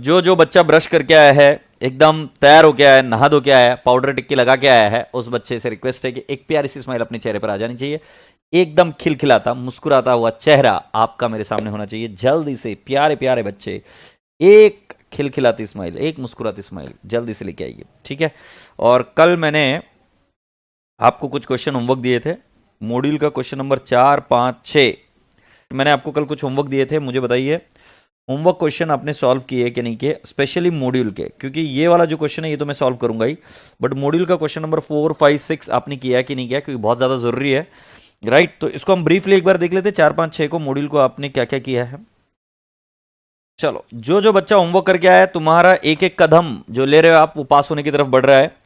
जो जो बच्चा ब्रश करके आया है, एकदम तैयार होके आया है, नहा धो के आया है, पाउडर टिक्की लगा के आया है, उस बच्चे से रिक्वेस्ट है कि एक प्यारी सी स्माइल अपने चेहरे पर आ जानी चाहिए। एकदम खिलखिलाता मुस्कुराता हुआ चेहरा आपका मेरे सामने होना चाहिए। जल्दी से प्यारे प्यारे बच्चे एक खिलखिलाती स्माइल, एक मुस्कुराती स्माइल जल्दी से लेके आइए, ठीक है। और कल मैंने आपको कुछ क्वेश्चन होमवर्क दिए थे, मॉड्यूल का क्वेश्चन नंबर 4, 5, 6। मैंने आपको कल कुछ होमवर्क दिए थे, मुझे बताइए होमवर्क क्वेश्चन आपने सॉल्व किए कि नहीं किए, स्पेशली मॉड्यूल के, क्योंकि ये वाला जो क्वेश्चन है ये तो मैं सॉल्व करूंगा ही, बट मॉड्यूल का क्वेश्चन नंबर 4, 5, 6 आपने किया है कि नहीं किया, क्योंकि बहुत ज्यादा जरूरी है, राइट। तो इसको हम ब्रीफली एक बार देख लेते हैं, 4, 5, 6 को, मॉड्यूल को आपने क्या क्या किया है। चलो, जो जो बच्चा होमवर्क करके आया है, तुम्हारा एक एक कदम जो ले रहे हो आप, वो पास होने की तरफ बढ़ रहा है।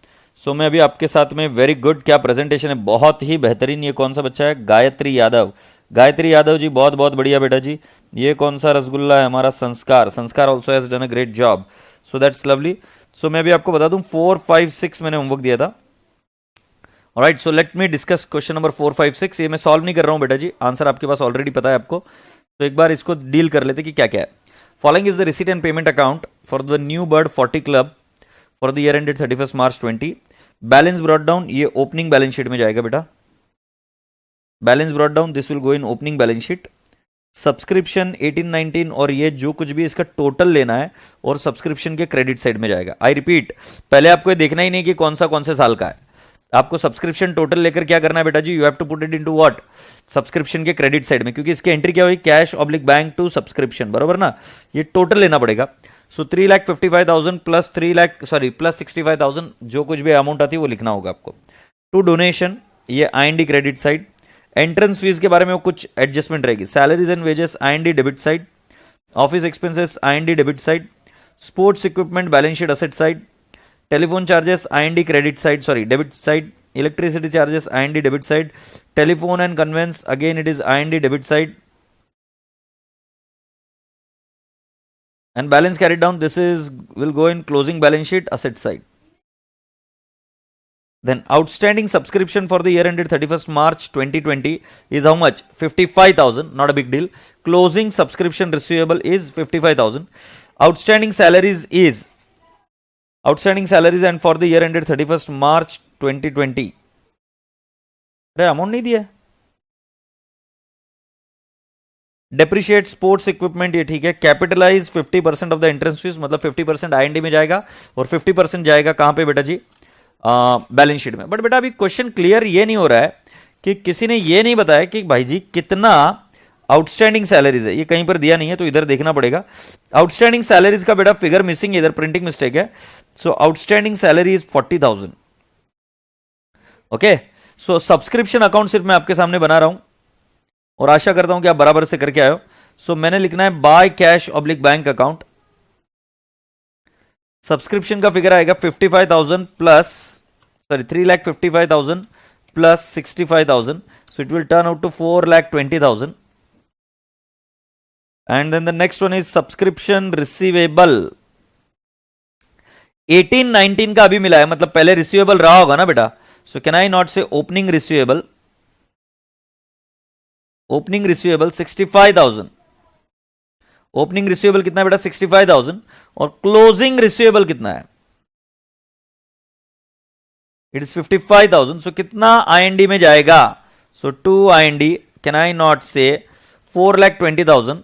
सो मैं अभी आपके साथ में, वेरी गुड, क्या प्रेजेंटेशन है, बहुत ही बेहतरीन। ये कौन सा बच्चा है? गायत्री यादव। गायत्री यादव जी, बहुत बहुत बढ़िया बेटा जी। ये कौन सा रसगुल्ला है? हमारा Sanskar. Sanskar also has done a great job, so that's lovely. सो मैं भी आपको बता दूं, 4, 5, 6 मैंने होमवर्क दिया था। Alright, so let me discuss question number 4, 5, 6। ये मैं सॉल्व नहीं कर रहा हूं बेटा जी, आंसर आपके पास ऑलरेडी पता है आपको, तो एक बार इसको डील कर लेते कि क्या क्या है। Following is the receipt and payment account for the new bird 40 club for the year ended 31 March 20। Balance brought down, ये ओपनिंग बैलेंस शीट में जाएगा बेटा। Balance brought down, this will go in opening balance sheet. Subscription 18, 19 और ये जो कुछ भी इसका टोटल लेना है, और सब्सक्रिप्शन के क्रेडिट साइड में जाएगा। आई रिपीट, पहले आपको ये देखना ही नहीं कि कौन से साल का है, आपको सब्सक्रिप्शन टोटल लेकर क्या करना है बेटा जी, you have to put it into what, subscription के क्रेडिट साइड में, क्योंकि इसकी एंट्री क्या हुई, cash oblique bank to subscription, बरोबर ना। ये टोटल लेना पड़ेगा। सो 3,55,000 प्लस 65,000, जो कुछ भी अमाउंट आती है वो लिखना होगा आपको। टू डोनेशन, ये IND credit side. Entrance fees के बारे में कुछ एडजस्टमेंट रहेगी। Salaries and wages IND debit side. Office expenses IND debit side. Sports equipment balance sheet asset side. Telephone charges IND credit side, sorry debit side. Electricity charges IND debit side. Telephone and conveyance, again it is IND debit side. And balance carried down, this is will go in closing balance sheet asset side. Then outstanding subscription for the year ended 31st March 2020 is how much? 55,000, not a big deal. Closing subscription receivable is 55,000. Outstanding salaries and for the year ended 31st March 2020. अरे amount नहीं दिया। Depreciate sports equipment, ये ठीक है। Capitalise 50% of the entrance fees, मतलब 50% IND में जाएगा और 50% जाएगा कहां पे बेटा जी, बैलेंस शीट में। बट बेटा अभी क्वेश्चन क्लियर ये नहीं हो रहा है कि किसी ने ये नहीं बताया कि भाई जी कितना आउटस्टैंडिंग सैलरीज है, ये कहीं पर दिया नहीं है, तो इधर देखना पड़ेगा। आउटस्टैंडिंग सैलरीज का बेटा फिगर मिसिंग, इधर प्रिंटिंग मिस्टेक है। So outstanding salary is 40,000। Okay, so subscription account सिर्फ मैं आपके सामने बना रहा हूं और आशा करता हूं कि आप बराबर से करके आए हो। सो मैंने लिखना है by cash oblique bank account. Subscription का फिगर आएगा 55,000 plus, sorry 3,55,000 plus 65,000, so it will turn out to 4,20,000। And then the next one is subscription receivable. 18, 19 का अभी मिला है, मतलब पहले रिसीवेबल रहा होगा ना बेटा। सो कैन आई नॉट से opening receivable, opening receivable 65,000। Opening receivable कितना है बेटा, 65,000। और क्लोजिंग रिसीवेबल कितना है, इट इज 55,000। सो कितना IND में जाएगा, so to IND, can I not say 4,20,000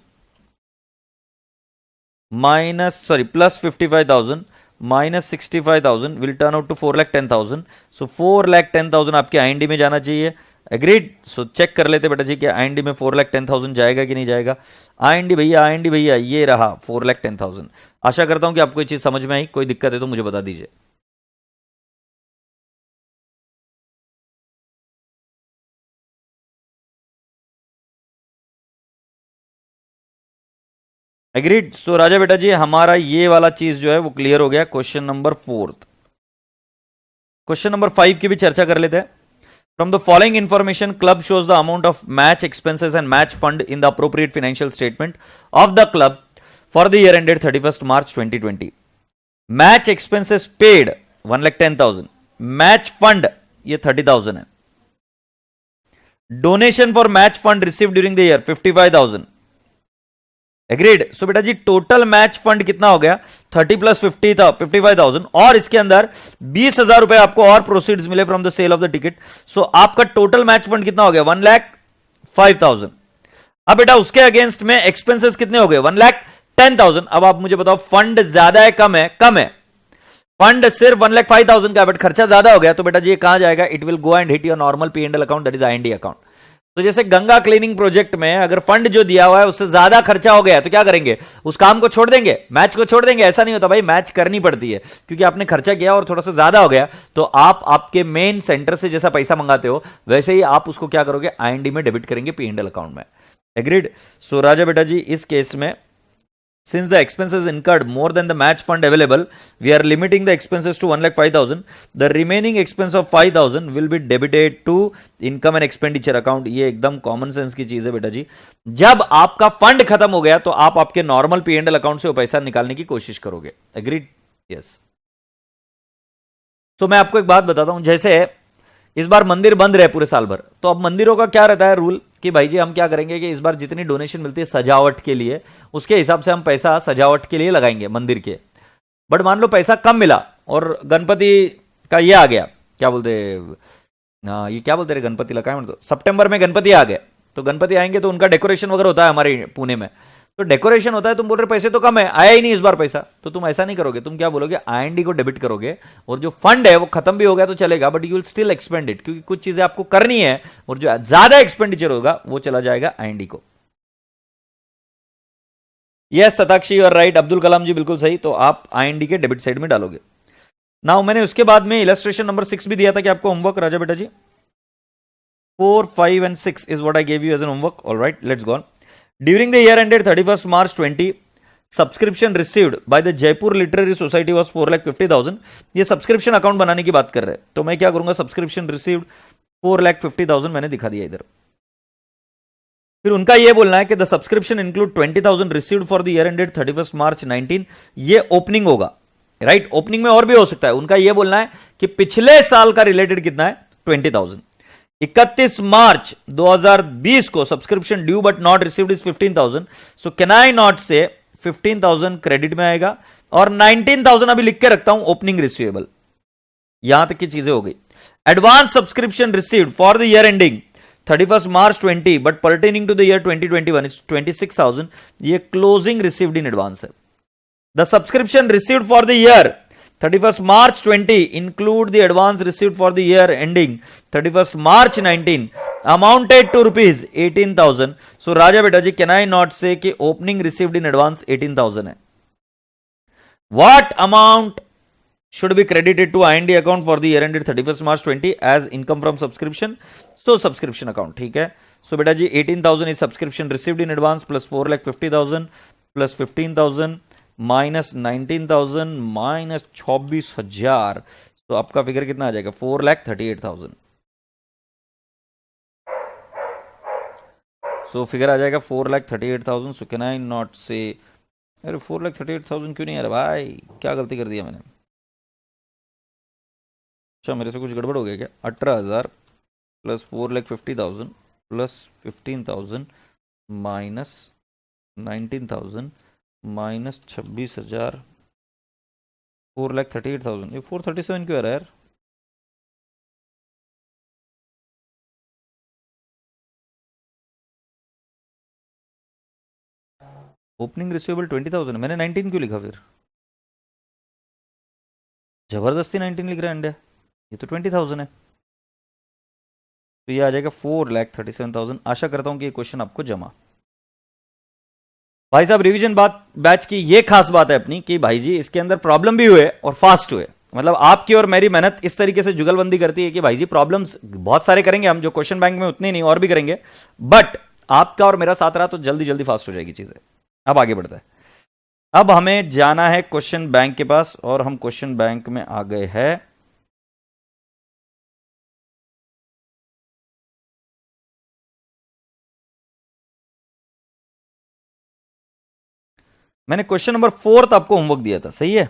minus, sorry plus 55,000 minus 65,000 will turn out to 4,10,000। So 4,10,000 आपके IND में जाना चाहिए। एग्रीड। सो चेक कर लेते बेटा जी कि IND में 4,10,000 जाएगा कि नहीं जाएगा। IND भैया ये रहा 4,10,000। आशा करता हूं कि आपको ये चीज समझ में आई, कोई दिक्कत है तो मुझे बता दीजिए। एग्रीड। सो राजा बेटा जी, हमारा ये वाला चीज जो है वो क्लियर हो गया। Question number 4। क्वेश्चन नंबर 5 की भी चर्चा कर लेते हैं। From the following information, club shows the amount of match expenses and match fund in the appropriate financial statement of the club for the year ended 31st March 2020. Match expenses paid 1,10,000. Match fund ये 30,000 है. Donation for match fund received during the year 55,000. Agreed. सो बेटा जी total match fund कितना हो गया, 30 plus 50 था 55,000, और इसके अंदर 20,000 रुपए आपको और प्रोसीड्स मिले from the sale of the ticket. So आपका टोटल मैच फंड कितना हो गया, 1,05,000। अब बेटा उसके अगेंस्ट में एक्सपेंसेस कितने हो गए, 1,10,000। अब आप मुझे बताओ फंड ज्यादा है कम है, कम है। फंड सिर्फ 1,05,000 का, बट खर्चा ज्यादा हो गया, तो बेटा जी कहां जाएगा, it will go and hit your normal P and L account, that is IND account. तो जैसे गंगा क्लीनिंग प्रोजेक्ट में अगर फंड जो दिया हुआ है उससे ज्यादा खर्चा हो गया तो क्या करेंगे, उस काम को छोड़ देंगे, मैच को छोड़ देंगे? ऐसा नहीं होता भाई, मैच करनी पड़ती है, क्योंकि आपने खर्चा किया और थोड़ा सा ज्यादा हो गया, तो आप आपके मेन सेंटर से जैसा पैसा मंगाते हो वैसे ही आप उसको क्या करोगे, आईएनडी में डेबिट करेंगे पी एंड एल अकाउंट में। एग्रीड। सो राजा बेटा जी इस केस में since the expenses incurred more than the match fund available, we are limiting the expenses to 1,05,000. The remaining expense of 5,000 will be debited to income and expenditure account. ये एकदम common sense की चीज है बेटा जी। जब आपका fund खत्म हो गया तो आप आपके normal P and L account से वो पैसा निकालने की कोशिश करोगे। एग्रीड? यस। तो मैं आपको एक बात बताता हूं, जैसे इस बार मंदिर बंद रहे पूरे साल भर, तो अब मंदिरों का क्या रहता है रूल कि भाई जी हम क्या करेंगे कि इस बार जितनी डोनेशन मिलती है सजावट के लिए, उसके हिसाब से हम पैसा सजावट के लिए लगाएंगे मंदिर के। बट मान लो पैसा कम मिला और गणपति का ये आ गया, क्या बोलते, हाँ ये क्या बोलते रहे, गणपति लगा तो सितंबर में गणपति आ गए, तो गणपति आएंगे तो उनका डेकोरेशन वगैरह होता है हमारे पुणे में, तो डेकोरेशन होता है, तुम बोल रहे पैसे तो कम है, आया ही नहीं इस बार पैसा, तो तुम ऐसा नहीं करोगे, तुम क्या बोलोगे, आईएनडी को डेबिट करोगे, और जो फंड है वो खत्म भी हो गया तो चलेगा, but you will still expand it, क्योंकि कुछ चीजें आपको करनी है, और जो ज्यादा एक्सपेंडिचर होगा वो चला जाएगा आईएनडी को। यस सताक्षी और राइट, अब्दुल कलाम जी बिल्कुल सही, तो आप आईएनडी के डेबिट साइड में डालोगे। नाउ मैंने उसके बाद में इलस्ट्रेशन नंबर 6 भी दिया था कि आपको होमवर्क, राजा बेटा जी 4, 5 and 6 is what I gave you as an homework. All right, let's go on. During the year ended 31st March 20, subscription received by the Jaipur Literary Society was 4,50,000. ये subscription account बनाने की बात कर रहे हैं, तो मैं क्या करूंगा, सब्सक्रिप्शन रिसीव्ड 4,50,000 मैंने दिखा दिया इधर। फिर उनका ये बोलना है कि the subscription include 20,000 received for the year ended 31st March 19। ये ओपनिंग होगा, राइट? ओपनिंग में और भी हो सकता है। उनका ये बोलना है कि पिछले साल का रिलेटेड कितना है, 20,000। 31 मार्च 2020 को subscription due but not received is 15,000। So can I not से 15,000 क्रेडिट में आएगा, और 19,000 अभी लिख के रखता हूं ओपनिंग रिसीवेबल। यहां तक की चीजें हो गई। Advance subscription received for the year ending 31st March 20 but pertaining to the year 2021 is 26,000। ये क्लोजिंग रिसीव्ड इन एडवांस है। The subscription received for the year 31st March 20 include the advance received for the year ending 31st March 19 amounted to rupees 18,000. So Raja beta ji, can I not say कि opening received in advance 18,000 है? What amount should be credited to IND account for the year ended 31st March 20 as income from subscription? So subscription account, ठीक है। So बेटा जी 18,000 is subscription received in advance plus 4,50,000 plus 15,000 minus 19,000 minus 26,000, तो आपका figure कितना आ जाएगा, 4,38,000। So figure आ जाएगा 4,38,000। So can I not से, अरे 4,38,000 क्यों नहीं आ रहा भाई, क्या गलती कर दिया मैंने? अच्छा मेरे से कुछ गड़बड़ हो गया क्या? 18,000 प्लस 4,50,000 प्लस 15,000 माइनस 19,000 माइनस 26,000, 4,38,000। ये 437 क्यों आ रहा है यार? ओपनिंग रिसीवेबल 20,000, मैंने 19 क्यों लिखा फिर? जबरदस्ती 19 लिख रहा है इंडिया, ये तो 20,000 है। तो ये आ जाएगा 4,37,000। आशा करता हूं कि ये क्वेश्चन आपको जमा। भाई साहब रिवीजन बात बैच की ये खास बात है अपनी कि भाई जी इसके अंदर प्रॉब्लम भी हुए और फास्ट हुए, मतलब आपकी और मेरी मेहनत इस तरीके से जुगलबंदी करती है कि भाई जी प्रॉब्लम्स बहुत सारे करेंगे हम, जो क्वेश्चन बैंक में उतने नहीं और भी करेंगे, बट आपका और मेरा साथ रहा तो जल्दी जल्दी फास्ट हो जाएगी चीजें। अब आगे बढ़ता है। अब हमें जाना है क्वेश्चन बैंक के पास, और हम क्वेश्चन बैंक में आ गए हैं। मैंने क्वेश्चन नंबर 4 आपको होमवर्क दिया था, सही है?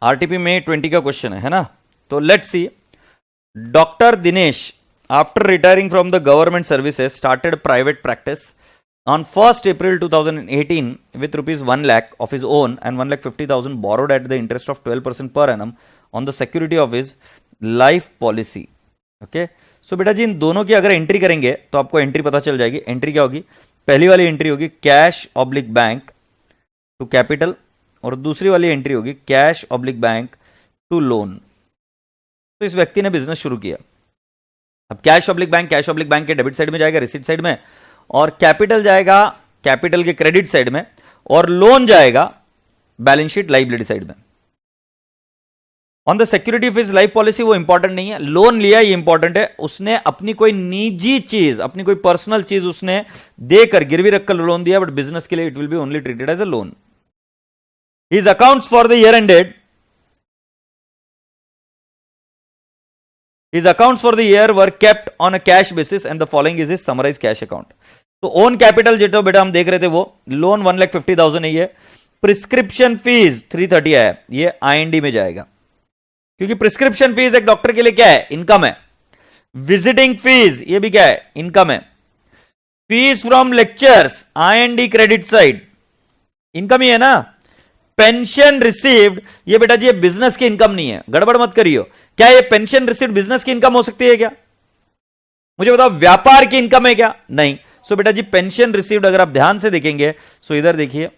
आरटीपी में 20 का क्वेश्चन है ना। तो let's see, doctor Dinesh after retiring from the government services started private practice on 1st April 2018 with rupees 1 lakh of his own and 1,50,000 borrowed at the interest of 12% per annum on the security of his life policy. Okay so बेटा जी इन दोनों की अगर entry करेंगे तो आपको entry पता चल जाएगी। एंट्री क्या होगी? पहली वाली एंट्री होगी cash oblique bank to capital और दूसरी वाली एंट्री होगी cash oblique bank to loan. तो इस व्यक्ति ने बिजनेस शुरू किया। अब कैश ऑब्लिक बैंक के डेबिट साइड में जाएगा, रिसीट साइड में, और कैपिटल जाएगा कैपिटल के क्रेडिट साइड में, और लोन जाएगा बैलेंस शीट लाइबिलिटी साइड में। On the security of his life policy वो इंपॉर्टेंट नहीं है, लोन लिया ये इंपॉर्टेंट है। उसने अपनी कोई निजी चीज, अपनी कोई पर्सनल चीज उसने देकर गिरवी रखकर लोन दिया, बट बिजनेस के लिए it will be only treated as a loan. His accounts for the year ended, his accounts for the year were kept on a cash basis and the following is his summarized cash account. तो own capital जो बेटा हम देख रहे थे वो loan 1,50,000 है, ये प्रिस्क्रिप्शन फीस 330 है, ये आईएनडी में जाएगा क्योंकि प्रिस्क्रिप्शन फीस एक डॉक्टर के लिए क्या है? इनकम है। विजिटिंग फीस ये भी क्या है? इनकम है। Fees from lectures IND credit side income ही है ना। पेंशन रिसीव्ड ये बेटा जी ये बिजनेस की इनकम नहीं है, गड़बड़ मत करियो। क्या ये पेंशन रिसीव्ड बिजनेस की इनकम हो सकती है क्या? मुझे बताओ, व्यापार की इनकम है क्या? नहीं। सो बेटा जी पेंशन रिसीव्ड अगर आप ध्यान से देखेंगे, सो इधर देखिए,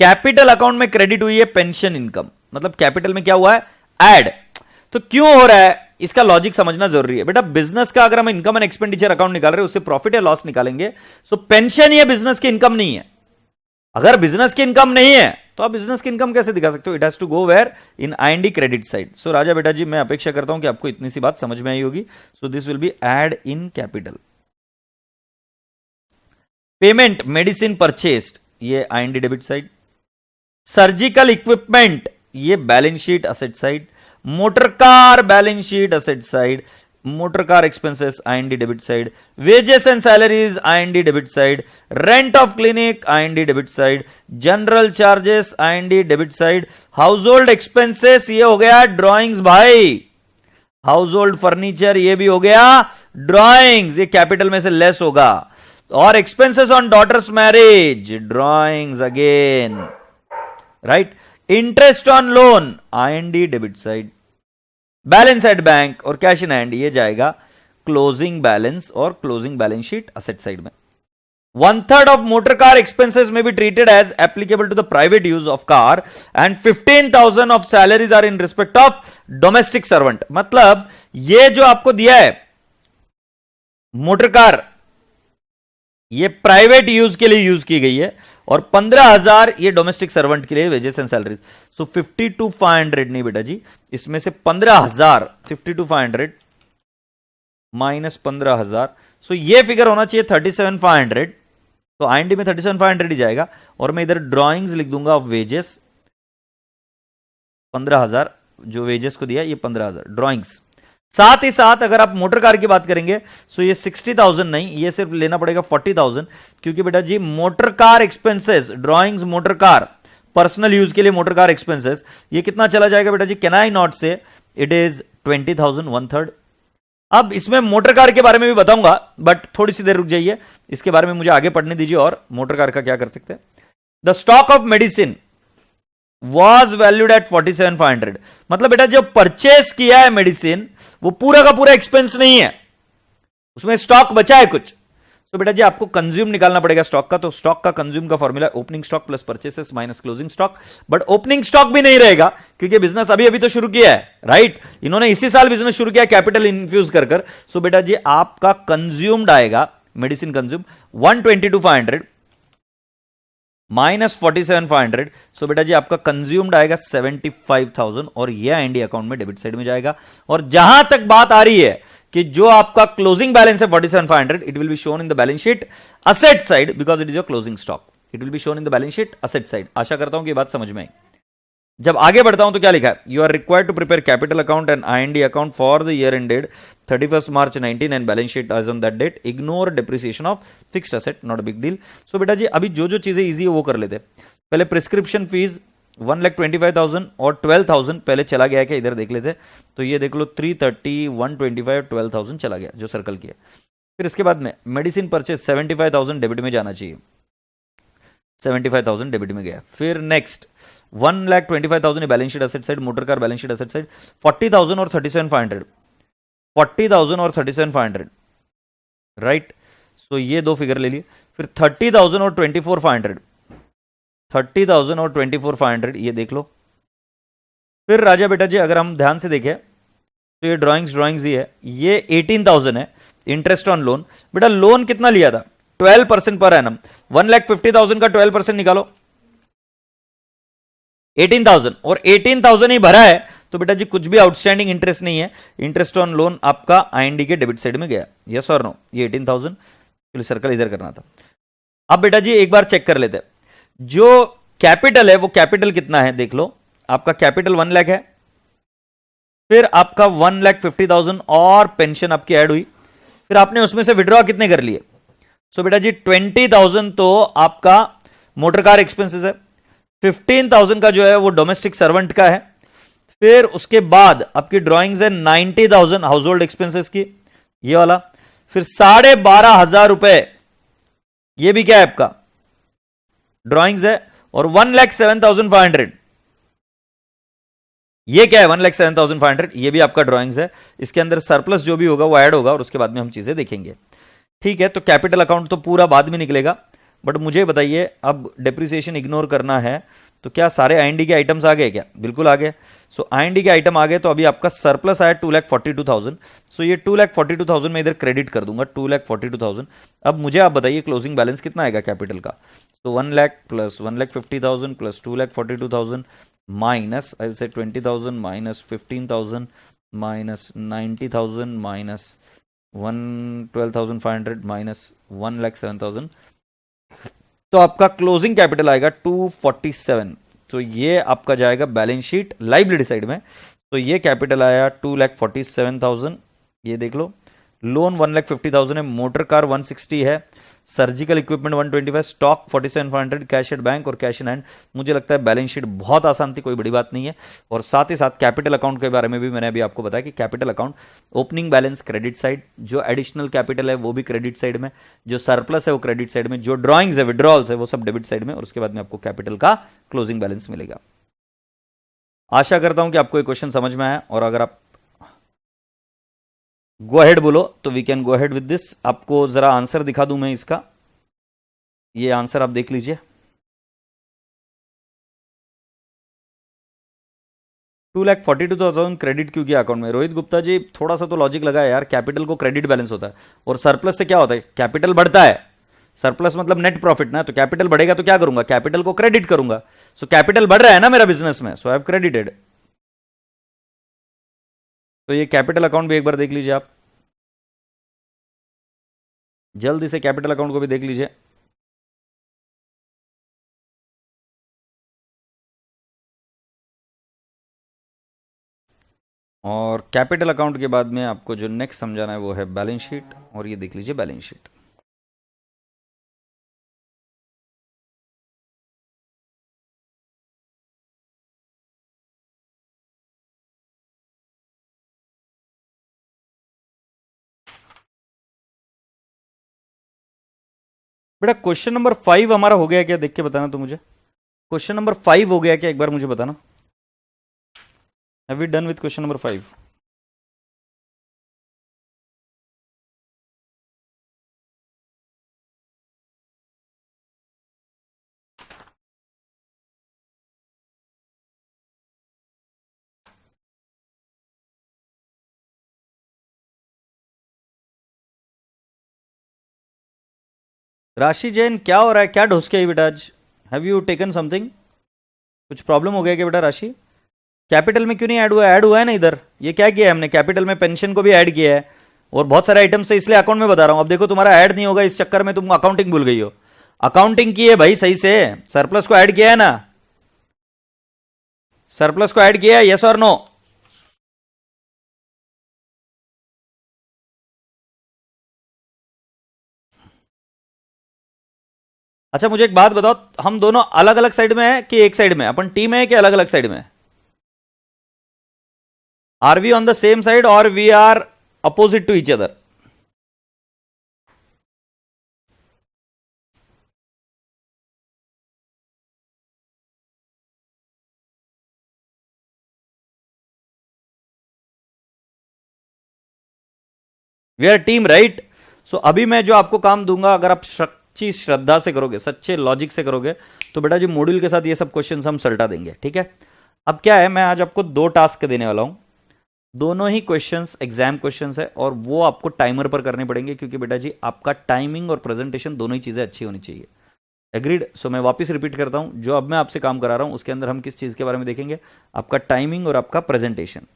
कैपिटल अकाउंट में क्रेडिट हुई है पेंशन इनकम, मतलब कैपिटल में क्या हुआ है? ऐड। तो क्यों हो रहा है इसका लॉजिक समझना जरूरी है बेटा। बिजनेस का अगर हम इनकम एंड एक्सपेंडिचर अकाउंट निकाल रहे हैं, उससे प्रॉफिट या लॉस निकालेंगे। सो पेंशन ये बिजनेस की इनकम नहीं है। अगर बिजनेस की इनकम नहीं है तो आप बिजनेस की इनकम कैसे दिखा सकते हो? It has to go where in IND credit side. So Raja बेटा जी मैं अपेक्षा करता हूं कि आपको इतनी सी बात समझ में आई होगी। So this will be add in capital. Payment medicine purchased ये IND debit side. Surgical equipment ये balance sheet asset side. Motor car balance sheet asset side. Motor car expenses IND debit side. Wages and salaries IND debit side. Rent of clinic IND debit side. General charges IND debit side. Household expenses ये हो गया drawings भाई। House hold furniture ये भी हो गया drawings, ये capital में से लेस होगा। और expenses on daughter's marriage drawings again, right. Interest on loan IND debit side. Balance at bank और कैश इन हैंड ये जाएगा क्लोजिंग बैलेंस और closing balance sheet asset side में। 1/3 of motor car expenses may be treated as applicable to the private use of car and 15,000 of salaries are in respect of domestic servant। मतलब ये जो आपको दिया है motor car ये private use के लिए यूज की गई है और 15,000 ये डोमेस्टिक सर्वेंट के लिए वेजेस एंड सैलरीज। सो 52,500 नहीं बेटा जी, इसमें से 15,000 52,500 माइनस 15,000, सो ये फिगर होना चाहिए 37,500। तो आईएनडी में 37,500 ही जाएगा और मैं इधर ड्रॉइंग्स लिख दूंगा ऑफ वेजेस 15,000, जो वेजेस को दिया ये 15,000 ड्रॉइंग्स। साथ ही साथ अगर आप मोटर कार की बात करेंगे सो ये 60,000 नहीं, ये सिर्फ लेना पड़ेगा 40,000 क्योंकि बेटा जी motor car expenses drawings motor car personal use के लिए मोटर कार एक्सपेंसेस ये कितना चला जाएगा बेटा जी? कैन आई नॉट से इट इज 20,000 1/3। अब इसमें मोटर कार के बारे में भी बताऊंगा बट थोड़ी सी देर रुक जाइए, इसके बारे में मुझे आगे पढ़ने दीजिए और मोटर कार का क्या कर सकते हैं। The stock of medicine was valued at 47,500। मतलब बेटा जो परचेस किया है मेडिसिन वो पूरा का पूरा एक्सपेंस नहीं है, उसमें स्टॉक बचा है कुछ। तो बेटा जी आपको कंज्यूम निकालना पड़ेगा स्टॉक का। तो स्टॉक का कंज्यूम का formula opening stock plus purchases minus closing stock. But opening stock भी नहीं रहेगा क्योंकि बिजनेस अभी अभी तो शुरू किया है, राइट। इन्होंने इसी साल बिजनेस शुरू किया कैपिटल इन्फ्यूज कर। सो बेटा जी आपका कंज्यूम्ड आएगा मेडिसिन कंज्यूम 122,500 माइनस 47,500। सो बेटा जी आपका कंज्यूम्ड आएगा 75,000 और यह आईएनडी अकाउंट में डेबिट साइड में जाएगा। और जहां तक बात आ रही है कि जो आपका क्लोजिंग बैलेंस है 47,500 it will be shown in the balance sheet asset side because it is your closing stock. It will be shown in the balance sheet asset side. आशा करता हूं कि बात समझ में आई। जब आगे बढ़ता हूं तो क्या लिखा है, you are required to prepare capital account and IND account for the year ended 31 March 19 and balance sheet as on that date, ignore depreciation of fixed asset, not a big deal. So बेटा जी अभी जो जो चीजें easy है वो कर लेते। पहले प्रिस्क्रिप्शन फीस 1,25,000 और 12,000 पहले चला गया क्या, इधर देख लेते। तो ये देख लो 330, 125, 12,000 चला गया जो सर्कल किया। फिर इसके बाद में मेडिसिन परचेज 75,000 डेबिट में जाना चाहिए, 75,000 डेबिट में गया। फिर next 1,25,000 balance sheet asset side, motor car balance sheet asset side 40,000 और 37,500, 40,000 और 37,500 राइट। सो ये दो फिगर ले लिए। फिर 30,000 और 24,500, 30,000 और 24,500 ये देख लो। फिर राजा बेटा जी अगर हम ध्यान से देखें तो ये ड्राइंग्स ही है, ये 18,000 है इंटरेस्ट ऑन लोन। बेटा लोन कितना लिया था, 12% पर एनम, 1,50,000 का 12% निकालो, 18,000 और 18,000 ही भरा है तो बेटा जी कुछ भी आउटस्टैंडिंग इंटरेस्ट नहीं है। इंटरेस्ट ऑन लोन आपका IND के डेबिट साइड में गया, यस और नो। ये 18,000 चलो सर्कल इधर करना था। अब बेटा जी एक बार चेक कर लेते हैं, जो कैपिटल है वो कैपिटल कितना है देख लो। आपका कैपिटल 1 लाख है, फिर आपका 1,50,000 और पेंशन आपकी ऐड हुई, फिर आपने उसमें से विड्रॉ कितने कर लिए। सो बेटा जी 20,000 तो आपका मोटर कार एक्सपेंसेस है, 15,000 का जो है वो डोमेस्टिक सर्वेंट का है, फिर उसके बाद आपकी ड्राइंग्स है 90,000 हाउस होल्ड एक्सपेंसेस की, ये वाला, फिर 12,500 रुपए ये भी क्या है आपका ड्राइंग्स है, और 1,07,500 ये क्या है 1,07,500 ये भी आपका ड्राइंग्स है। इसके अंदर सरप्लस जो भी होगा वो ऐड होगा और उसके बाद में हम चीजें देखेंगे। ठीक है, तो कैपिटल अकाउंट तो पूरा बाद में निकलेगा, बट मुझे बताइए अब डेप्रिसिएशन इग्नोर करना है तो क्या सारे IND के आइटम्स आ गए क्या, बिल्कुल आ गए। सो IND के आइटम आ गए तो अभी आपका सरप्लस आया 2,42,000। सो ये 2,42,000 में इधर क्रेडिट कर दूंगा, 2,42,000। अब मुझे आप बताइए क्लोजिंग बैलेंस कितना आएगा कैपिटल का। तो 1 lakh plus 1,50,000 plus 2,42,000 minus I will say 20,000 minus 15,000 minus 90,000 minus 12,500 minus 1,07,000, तो आपका क्लोजिंग कैपिटल आएगा 247। तो ये आपका जाएगा बैलेंस शीट लाइबिलिटी साइड में। तो ये कैपिटल आया 2,47,000, ये देख लो। लोन 1,50,000 है, मोटर कार 160 है, surgical equipment 125, stock 47,500, cash at bank और कैश इन हैंड। मुझे लगता है बैलेंस शीट बहुत आसान थी, कोई बड़ी बात नहीं है। और साथ ही साथ कैपिटल अकाउंट के बारे में भी मैंने अभी आपको बताया कि capital account opening balance credit side, जो एडिशनल कैपिटल है वो भी क्रेडिट साइड में, जो सरप्लस है वो क्रेडिट साइड में, जो ड्रॉइंग्स है विड्रॉल्स है वो सब डेबिट साइड में, और उसके बाद में आपको कैपिटल का क्लोजिंग बैलेंस मिलेगा। आशा करता हूं कि आपको ये क्वेश्चन समझ में आया, और अगर आप गो अहेड बोलो तो we can go ahead with this. आपको जरा आंसर दिखा दूं मैं इसका, ये आंसर आप देख लीजिए। 2,42,000 क्रेडिट क्यों किया अकाउंट में, रोहित गुप्ता जी थोड़ा सा तो लॉजिक लगा है यार। कैपिटल को क्रेडिट बैलेंस होता है और सरप्लस से क्या होता है, कैपिटल बढ़ता है, सरप्लस मतलब नेट प्रॉफिट ना, तो कैपिटल बढ़ेगा तो क्या करूंगा, कैपिटल को क्रेडिट करूंगा। सो कैपिटल बढ़ रहा है ना मेरा बिजनेस में, सो आई हैव क्रेडिटेड। तो ये कैपिटल अकाउंट भी एक बार देख लीजिए आप, जल्दी से कैपिटल अकाउंट को भी देख लीजिए। और कैपिटल अकाउंट के बाद में आपको जो नेक्स्ट समझाना है वो है बैलेंस शीट, और ये देख लीजिए बैलेंस शीट। बेटा क्वेश्चन नंबर 5 हमारा हो गया क्या, देख के बताना तो मुझे। क्वेश्चन नंबर 5 हो गया क्या, एक बार मुझे बताना। Have we done with question number 5? Rashi Jain क्या हो रहा है, क्या ढोस के आई बेटा आज, हैव यू टेकन समथिंग, कुछ प्रॉब्लम हो गया क्या बेटा। राशि कैपिटल में क्यों नहीं ऐड हुआ, ऐड हुआ है ना इधर, ये क्या किया है हमने, कैपिटल में पेंशन को भी ऐड किया है और बहुत सारे आइटम्स है, इसलिए अकाउंट में बता रहा हूं। अब देखो तुम्हारा ऐड नहीं होगा, इस चक्कर में तुम अकाउंटिंग भूल गई हो। अकाउंटिंग की है भाई सही से, सरप्लस को ऐड किया है ना। सरप्लस को ऐड किया है, यस और नो? अच्छा मुझे एक बात बताओ, हम दोनों अलग अलग साइड में है कि एक साइड में? अपन टीम है कि अलग अलग साइड में? Are we on the same side और we are opposite to each other? We are team, right? So अभी मैं जो आपको काम दूंगा, अगर आप सच्ची श्रद्धा से करोगे, सच्चे लॉजिक से करोगे, तो बेटा जी मॉड्यूल के साथ ये सब क्वेश्चन हम सल्टा देंगे, ठीक है? अब क्या है, मैं आज आपको दो टास्क देने वाला हूं। दोनों ही क्वेश्चंस एग्जाम क्वेश्चंस है और वो आपको टाइमर पर करने पड़ेंगे, क्योंकि बेटा जी आपका टाइमिंग और प्रेजेंटेशन दोनों ही चीजें अच्छी होनी चाहिए। एग्रीड? सो मैं वापस रिपीट करता हूं, जो अब मैं आपसे काम करा रहा हूं उसके अंदर हम किस चीज के बारे में देखेंगे? आपका टाइमिंग और आपका प्रेजेंटेशन।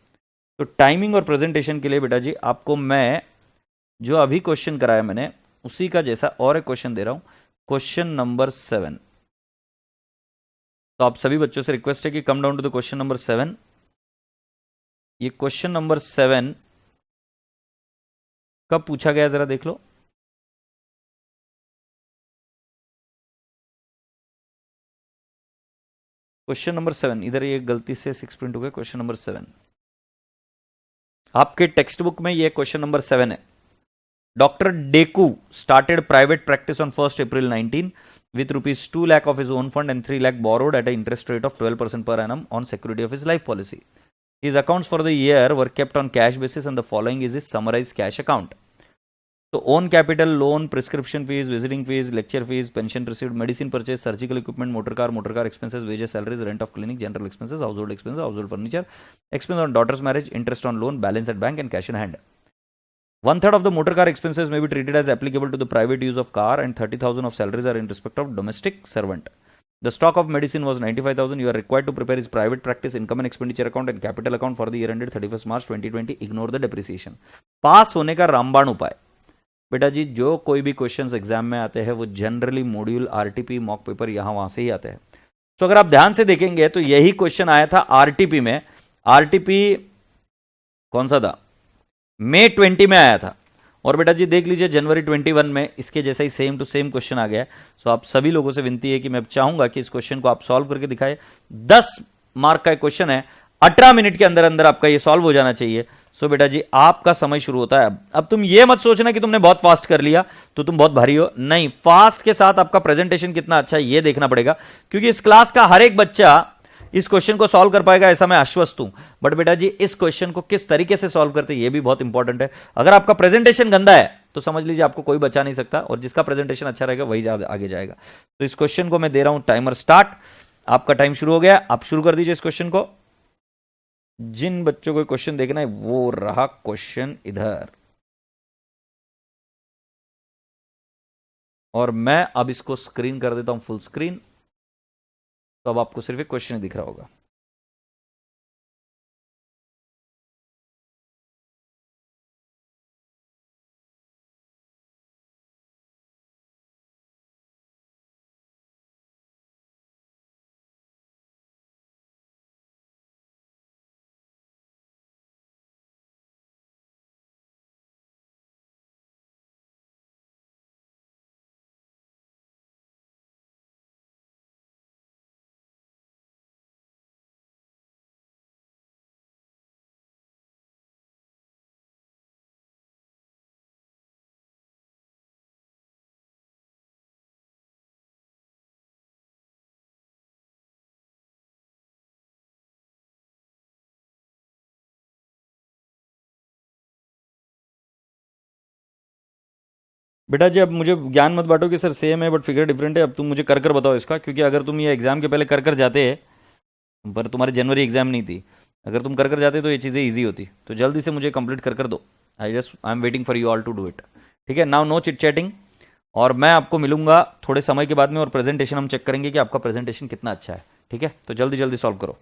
तो टाइमिंग और प्रेजेंटेशन के लिए बेटा जी आपको मैं जो अभी क्वेश्चन कराया मैंने उसी का जैसा और एक क्वेश्चन दे रहा हूं, क्वेश्चन नंबर 7। तो आप सभी बच्चों से रिक्वेस्ट है कि come down to the question number 7। ये क्वेश्चन नंबर 7 कब पूछा गया जरा देख लो। क्वेश्चन नंबर 7, इधर ये गलती से 6 प्रिंट हो गया। क्वेश्चन नंबर 7 आपके टेक्स्ट बुक में ये क्वेश्चन नंबर 7 है। Dr. Deku started private practice on 1st April 19 with rupees 2 lakh of his own fund and 3 lakh borrowed at an interest rate of 12% per annum on security of his life policy. His accounts for the year were kept on cash basis and the following is his summarized cash account. So own capital, loan, prescription fees, visiting fees, lecture fees, pension received, medicine purchase, surgical equipment, motor car expenses, wages, salaries, rent of clinic, general expenses, household furniture, expense on daughter's marriage, interest on loan, balance at bank and cash in hand. 1/3 of the motor car expenses may be treated as applicable to the private use of car and 30,000 of salaries are in respect of domestic servant. The stock of medicine was 95,000. You are required to prepare his private practice income and expenditure account and capital account for the year ended 31st March 2020. Ignore the depreciation. पास होने का रामबाण उपाय। बेटा जी जो कोई भी questions exam में आते हैं वो generally module, RTP, mock paper यहाँ वहां से ही आते हैं। तो अगर आप ध्यान से देखेंगे तो यही क्वेश्चन आया था आरटीपी में। आरटीपी कौन सा था? मई 20 में आया था। और बेटा जी देख लीजिए जनवरी 21 में इसके जैसा ही सेम टू सेम क्वेश्चन आ गया है। सो आप सभी लोगों से विनती है कि मैं चाहूंगा कि इस क्वेश्चन को आप सॉल्व करके दिखाए। 10 मार्क का एक क्वेश्चन है, 18 मिनट के अंदर अंदर आपका ये सॉल्व हो जाना चाहिए। सो बेटा जी आपका समय शुरू होता है अब तुम ये मत सोचना कि तुमने बहुत फास्ट कर लिया तो तुम बहुत भारी हो, नहीं, फास्ट के साथ आपका प्रेजेंटेशन कितना अच्छा है ये देखना पड़ेगा, क्योंकि इस क्लास का हर एक बच्चा इस क्वेश्चन को सॉल्व कर पाएगा ऐसा मैं आश्वस्त हूं। बट बेटा जी इस क्वेश्चन को किस तरीके से सॉल्व करते हैं ये भी बहुत इंपॉर्टेंट है। अगर आपका प्रेजेंटेशन गंदा है तो समझ लीजिए आपको कोई बचा नहीं सकता, और जिसका प्रेजेंटेशन अच्छा रहेगा वही आगे जाएगा। तो इस क्वेश्चन को मैं दे रहा हूं टाइमर स्टार्ट। आपका टाइम शुरू हो गया, आप शुरू कर दीजिए इस क्वेश्चन को। जिन बच्चों को क्वेश्चन देखना है वो रहा क्वेश्चन इधर, और मैं अब इसको स्क्रीन कर देता हूं फुल स्क्रीन। तो अब आपको सिर्फ एक क्वेश्चन दिख रहा होगा। बेटा जी अब मुझे ज्ञान मत बांटो कि सर सेम है बट फिगर डिफरेंट है। अब तुम मुझे कर कर बताओ इसका, क्योंकि अगर तुम ये एग्जाम के पहले कर कर जाते पर तुम्हारी जनवरी एग्जाम नहीं थी, अगर तुम कर कर जाते तो ये चीज़ें ईजी होती। तो जल्दी से मुझे कंप्लीट कर कर दो। I am waiting for you all to do it. ठीक है, नाउ नो चिट चैटिंग। और मैं आपको मिलूंगा थोड़े समय के बाद में और प्रेजेंटेशन हम चेक करेंगे कि आपका प्रेजेंटेशन कितना अच्छा है। ठीक है, तो जल्दी जल्दी सॉल्व करो।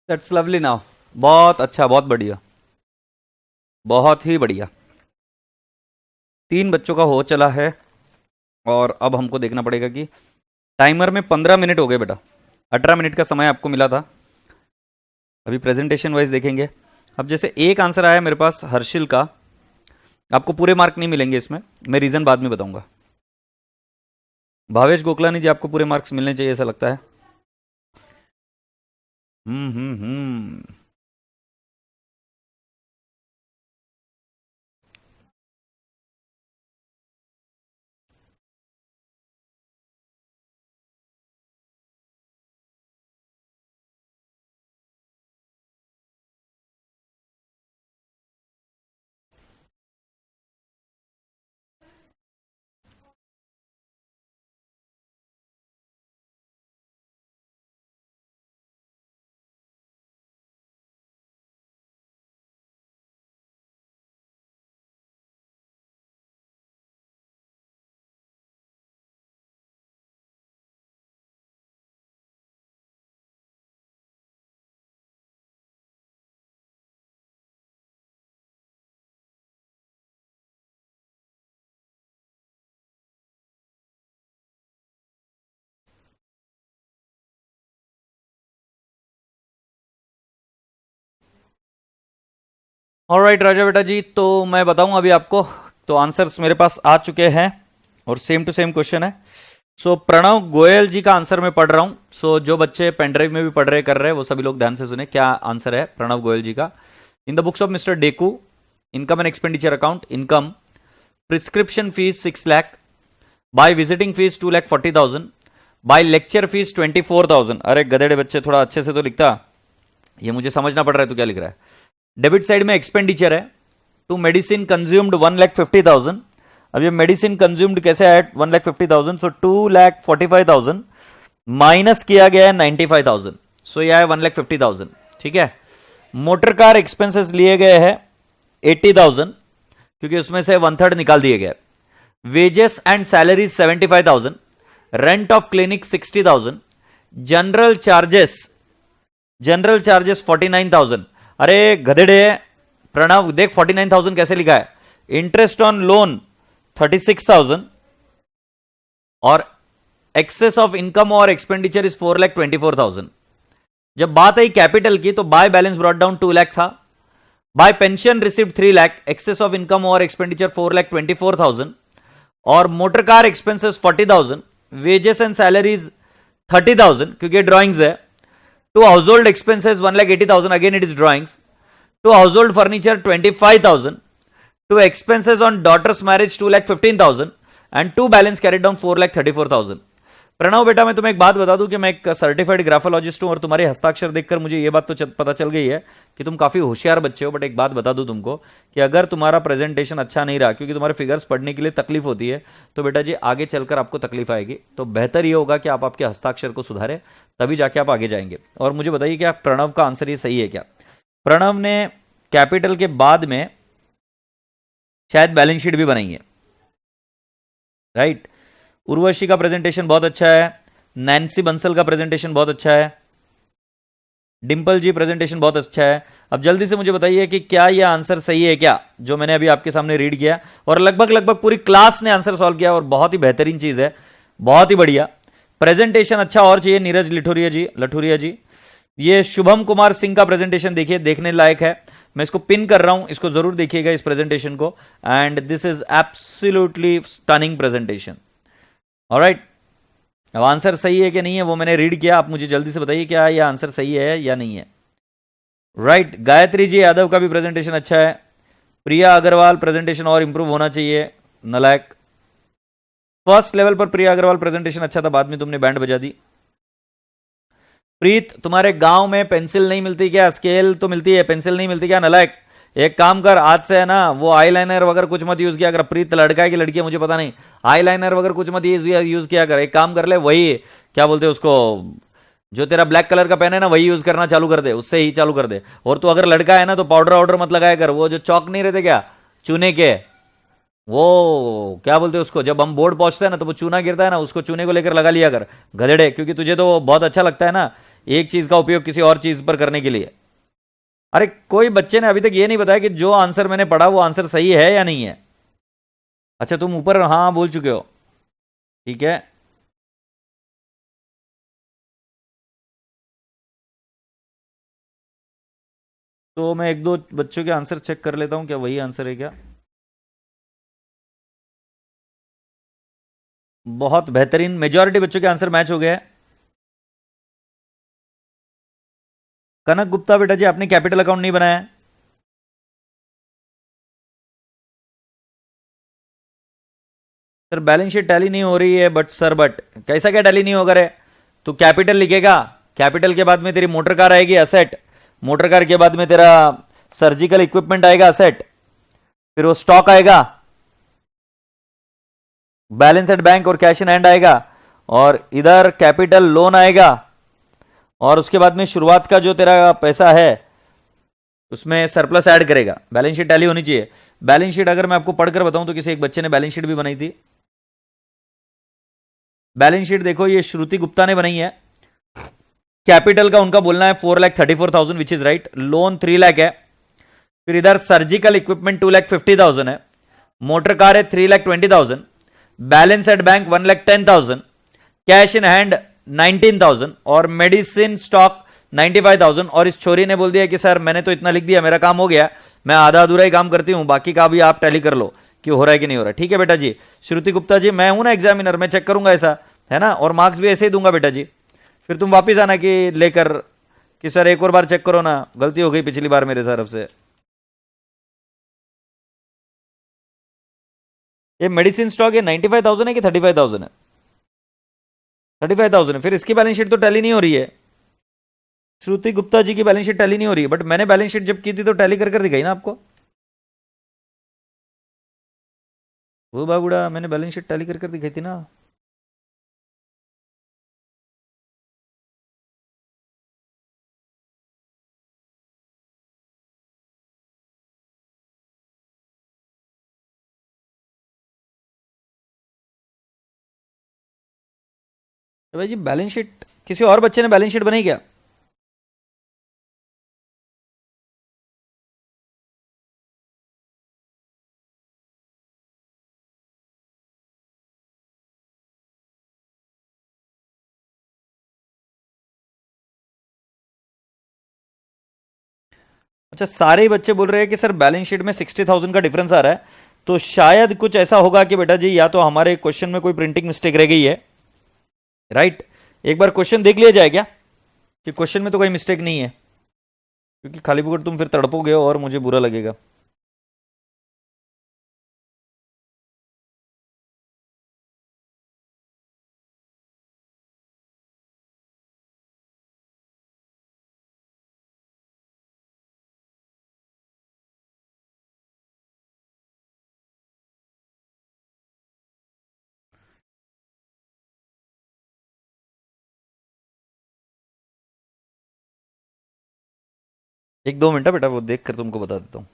That's lovely now. बहुत अच्छा, बहुत बढ़िया, बहुत ही बढ़िया। 3 बच्चों का हो चला है और अब हमको देखना पड़ेगा कि टाइमर में 15 मिनट हो गए बेटा। 18 मिनट का समय आपको मिला था। अभी प्रेजेंटेशन वाइज देखेंगे। अब जैसे एक आंसर आया मेरे पास हर्षिल का, आपको पूरे मार्क नहीं मिलेंगे इसमें, मैं रीजन बाद में बताऊंगा। भावेश गोकलानी जी, आपको पूरे मार्क्स मिलने चाहिए ऐसा लगता है। हम्म। ऑलराइट राजा बेटा जी, तो मैं बताऊं अभी आपको, तो आंसर्स मेरे पास आ चुके हैं और सेम टू सेम क्वेश्चन है। सो प्रणव गोयल जी का आंसर मैं पढ़ रहा हूं। सो जो बच्चे पेनड्राइव में भी पढ़ रहे कर रहे हैं वो सभी लोग ध्यान से सुने क्या आंसर है प्रणव गोयल जी का। In the books of mister Deku, income and expenditure account, income, prescription fees 6 lakh, by visiting fees 2,40,000, by lecture fees 24,000। अरे गधेड़े बच्चे, थोड़ा अच्छे से तो लिखता, ये मुझे समझना पड़ रहा है तो क्या लिख रहा है। डेबिट साइड में एक्सपेंडिचर है, टू मेडिसिन कंज्यूम्ड 1,50,000। अब ये मेडिसिन कंज्यूम्ड कैसे आया 1,50,000, सो 2,45,000 माइनस किया गया है 95,000, सो यह है 1,50,000। ठीक है। मोटर कार एक्सपेंसेस लिए गए हैं 80,000, क्योंकि उसमें से 1/3 निकाल दिए गए। Wages and salaries 75,000, rent of clinic 60,000, general charges 49,000। अरे गधेड़े प्रणव, देख 49,000 कैसे लिखा है। इंटरेस्ट ऑन लोन 36,000 और एक्सेस ऑफ इनकम और एक्सपेंडिचर इज 4,24,000। जब बात आई कैपिटल की तो by balance brought down 2 lakh था, by pension received 3 lakh, excess of income और एक्सपेंडिचर 4,24,000 और motor car expenses 40,000, wages and salaries 30,000 क्योंकि ड्रॉइंग्स है, to household expenses 1,80,000, again it is drawings, to household furniture 25,000, to expenses on daughter's marriage 2,15,000 and to balance carried down 4,34,000। Pranav बेटा, मैं तुम्हें एक बात बता दूं कि मैं एक सर्टिफाइड ग्राफोलॉजिस्ट हूं और तुम्हारे हस्ताक्षर देखकर मुझे ये बात तो पता चल गई है कि तुम काफी होशियार बच्चे हो। बट एक बात बता दूं तुमको कि अगर तुम्हारा प्रेजेंटेशन अच्छा नहीं रहा, क्योंकि तुम्हारे फिगर्स पढ़ने के लिए तकलीफ होती है, तो बेटा जी आगे चलकर आपको तकलीफ आएगी। तो बेहतर ये होगा कि आप आपके हस्ताक्षर को सुधारें, तभी जाके आप आगे जाएंगे। और मुझे बताइए कि प्रणव का आंसर ये सही है क्या। प्रणव ने कैपिटल के बाद में शायद बैलेंस शीट भी बनाई है, राइट। उर्वशी का प्रेजेंटेशन बहुत अच्छा है, नैन्सी बंसल का प्रेजेंटेशन बहुत अच्छा है, डिंपल जी प्रेजेंटेशन बहुत अच्छा है। अब जल्दी से मुझे बताइए कि क्या यह आंसर सही है क्या, जो मैंने अभी आपके सामने रीड किया। और लगभग पूरी क्लास ने आंसर सॉल्व किया और बहुत ही बेहतरीन चीज है, बहुत ही बढ़िया प्रेजेंटेशन। अच्छा और चाहिए नीरज लठुरिया जी। ये शुभम कुमार सिंह का प्रेजेंटेशन देखिए, देखने लायक है। मैं इसको पिन कर रहा हूं, इसको जरूर देखिएगा इस प्रेजेंटेशन को। And this is absolutely stunning presentation. Alright, अब आंसर सही है कि नहीं है वो मैंने रीड किया, आप मुझे जल्दी से बताइए क्या यह आंसर सही है या नहीं है। राइट, गायत्री जी यादव का भी प्रेजेंटेशन अच्छा है। प्रिया अग्रवाल प्रेजेंटेशन और इंप्रूव होना चाहिए, नलायक। फर्स्ट लेवल पर प्रिया अग्रवाल प्रेजेंटेशन अच्छा था, बाद में तुमने बैंड बजा दी। प्रीत, तुम्हारे गांव में पेंसिल नहीं मिलती क्या, स्केल तो मिलती है, पेंसिल नहीं मिलती क्या, नलायक। एक काम कर, आज से है ना वो आईलाइनर वगैरह कुछ मत यूज किया कर। प्रीत लड़का है कि लड़की है मुझे पता नहीं, आईलाइनर वगैरह कुछ मत यूज किया कर। एक काम कर ले, वही क्या बोलते हैं उसको, जो तेरा ब्लैक कलर का पेन है ना वही यूज करना चालू कर दे, उससे ही चालू कर दे। और तू अगर लड़का है ना तो पाउडर वाउडर मत लगाया कर, वो जो चौक नहीं रहते क्या चूने के, वो क्या बोलते हैं उसको, जब हम बोर्ड पहुंचते हैं ना तो वो चूना गिरता है ना, उसको चूने को लेकर लगा लिया कर गधेड़े, क्योंकि तुझे तो बहुत अच्छा लगता है ना एक चीज का उपयोग किसी और चीज पर करने के लिए। अरे कोई बच्चे ने अभी तक ये नहीं बताया कि जो आंसर मैंने पढ़ा वो आंसर सही है या नहीं है। अच्छा तुम ऊपर हाँ बोल चुके हो, ठीक है। तो मैं एक दो बच्चों के आंसर चेक कर लेता हूं, क्या वही आंसर है क्या। बहुत बेहतरीन, मेजॉरिटी बच्चों के आंसर मैच हो गए हैं। कनक गुप्ता बेटा जी आपने कैपिटल अकाउंट नहीं बनाया है। सर बैलेंस शीट टैली नहीं हो रही है, बट सर बट कैसा क्या टैली नहीं होगा रे। तू कैपिटल लिखेगा, कैपिटल के बाद में तेरी मोटर कार आएगी असेट, मोटर कार के बाद में तेरा सर्जिकल इक्विपमेंट आएगा असेट, फिर वो स्टॉक आएगा, बैलेंस एट बैंक और कैश इन हैंड आएगा, और इधर कैपिटल लोन आएगा, और उसके बाद में शुरुआत का जो तेरा पैसा है उसमें सरप्लस ऐड करेगा। बैलेंस शीट टैली होनी चाहिए। बैलेंस शीट अगर मैं आपको पढ़कर बताऊं तो किसी एक बच्चे ने बैलेंस शीट भी बनाई थी। बैलेंस शीट देखो ये श्रुति गुप्ता ने बनाई है। कैपिटल का उनका बोलना है 4,34,000 which is right, loan 3 lakh है, फिर इधर सर्जिकल इक्विपमेंट 2,50,000 है, मोटर कार है 3,20,000, balance at bank 1,10,000, cash in hand 19,000 और मेडिसिन स्टॉक 95,000। और इस छोरी ने बोल दिया कि सर मैंने तो इतना लिख दिया, मेरा काम हो गया, मैं आधा अधूरा ही काम करती हूं, बाकी का भी आप टैली कर लो कि हो रहा है कि नहीं हो रहा। ठीक है बेटा जी। श्रुति गुप्ता जी मैं हूं ना एग्जामिनर, मैं चेक करूंगा ऐसा है ना, और मार्क्स भी ऐसे ही दूंगा बेटा जी। फिर तुम वापिस आना कि लेकर कि सर एक और बार चेक करो ना, गलती हो गई पिछली बार मेरे तरफ से। ये मेडिसिन स्टॉक है 95,000 है कि 35,000 है। 35,000 है, फिर इसकी बैलेंस शीट तो टैली नहीं हो रही है। श्रुति गुप्ता जी की बैलेंस शीट टैली नहीं हो रही है, बट मैंने बैलेंस शीट जब की थी तो टैली कर दिखाई ना आपको। वो बाबूड़ा मैंने बैलेंस शीट टैली कर दिखाई थी ना। तो भाई जी बैलेंस शीट किसी और बच्चे ने बैलेंस शीट बनाई क्या। अच्छा सारे ही बच्चे बोल रहे हैं कि सर बैलेंस शीट में 60,000 का डिफरेंस आ रहा है, तो शायद कुछ ऐसा होगा कि बेटा जी या तो हमारे क्वेश्चन में कोई प्रिंटिंग मिस्टेक रह गई है, राइट। एक बार क्वेश्चन देख लिया जाए क्या कि क्वेश्चन में तो कोई मिस्टेक नहीं है, क्योंकि खाली पुकड़ तुम फिर तड़पोगे और मुझे बुरा लगेगा। एक दो मिनट बेटा, वो देख कर तुमको बता देता हूँ।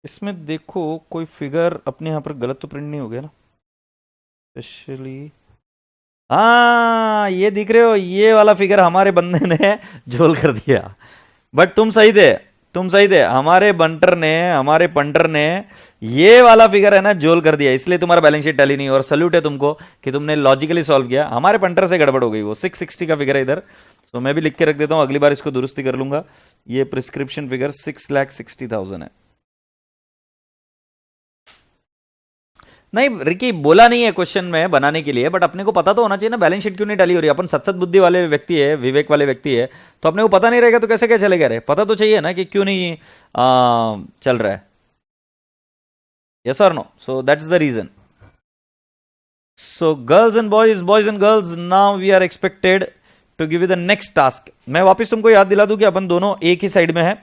इसमें देखो कोई फिगर अपने यहाँ पर गलत तो प्रिंट नहीं हो गया ना, स्पेशली हाँ ये दिख रहे हो, ये वाला फिगर हमारे बंदे ने झोल कर दिया। बट तुम सही थे, तुम सही थे, हमारे बंटर ने, हमारे पंटर ने ये वाला फिगर है ना झोल कर दिया, इसलिए तुम्हारा बैलेंस शीट टैली नहीं। और सल्यूट है तुमको कि तुमने लॉजिकली सॉल्व किया, हमारे पंटर से गड़बड़ हो गई। वो 660 का फिगर है इधर, तो मैं भी लिख के रख देता हूँ, अगली बार इसको दुरुस्ती कर लूंगा। ये प्रिस्क्रिप्शन फिगर 6,60,000 है। नहीं रिकी, बोला नहीं है क्वेश्चन में बनाने के लिए, बट अपने को पता तो होना चाहिए ना बैलेंस शीट क्यों नहीं डाली हो रही। अपन सत्सद बुद्धि वाले व्यक्ति है, विवेक वाले व्यक्ति है, तो अपने को पता नहीं रहेगा तो कैसे क्या चलेगा रे। पता तो चाहिए ना कि क्यों नहीं चल रहा है। यस और no? So that's the reason. So girls and boys and girls, now we are expected to give you the next task. मैं वापस तुमको याद दिला दूं कि अपन दोनों एक ही साइड में है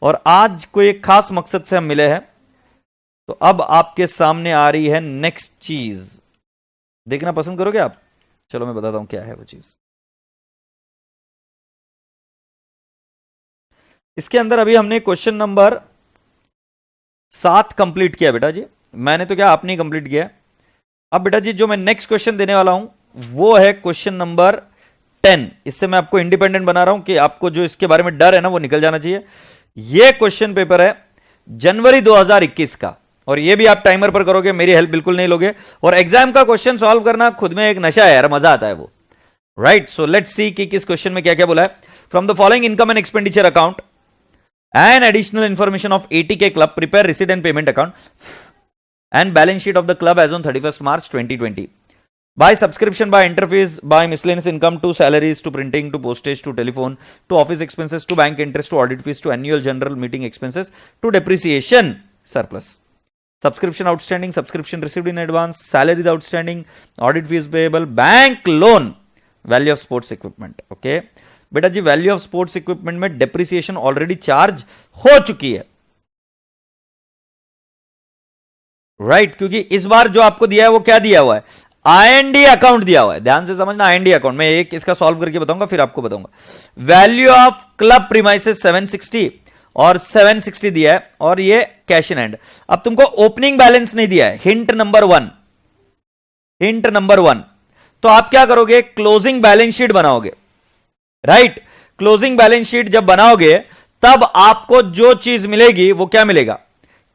और आज कोई एक खास मकसद से हम मिले हैं। तो अब आपके सामने आ रही है नेक्स्ट चीज, देखना पसंद करोगे आप? चलो मैं बताता हूं क्या है वो चीज। इसके अंदर अभी हमने क्वेश्चन नंबर 7 कंप्लीट किया बेटा जी। मैंने तो क्या, आपने कंप्लीट किया। अब बेटा जी जो मैं नेक्स्ट क्वेश्चन देने वाला हूं वो है क्वेश्चन नंबर 10। इससे मैं आपको इंडिपेंडेंट बना रहा हूं कि आपको जो इसके बारे में डर है ना वो निकल जाना चाहिए। यह क्वेश्चन पेपर है जनवरी 2021 का, और ये भी आप टाइमर पर करोगे, मेरी हेल्प बिल्कुल नहीं लोगे। और एग्जाम का क्वेश्चन सॉल्व करना खुद में एक नशा है यार, मजा आता है वो। राइट, सो लेट्स सी कि किस क्वेश्चन में क्या क्या बोला है। From the following income and expenditure account and additional information of ATK club, prepare receipt and payment account and balance sheet of the club as on 31st March 2020 by subscription, by interface, by miscellaneous income, to salaries, to printing, to postage, to telephone, to office expenses, to bank interest, to audit fees, to annual general meeting expenses, to depreciation surplus, subscription outstanding, subscription received in advance, salaries outstanding, audit fees payable, bank loan, value of sports equipment। okay बेटा जी value of sports equipment में depreciation already charge हो चुकी है। Right क्योंकि इस बार जो आपको दिया है वो क्या दिया हुआ है, IND अकाउंट दिया हुआ है। ध्यान से समझना, IND अकाउंट मैं एक इसका सॉल्व करके बताऊंगा फिर आपको बताऊंगा। वैल्यू ऑफ क्लब प्रीमाइसेस 760 और 760 दिया है, और ये कैश इन हैंड। अब तुमको ओपनिंग बैलेंस नहीं दिया है, हिंट नंबर 1, हिंट नंबर 1। तो आप क्या करोगे, क्लोजिंग बैलेंस शीट बनाओगे। राइट, क्लोजिंग बैलेंस शीट जब बनाओगे तब आपको जो चीज मिलेगी वो क्या मिलेगा,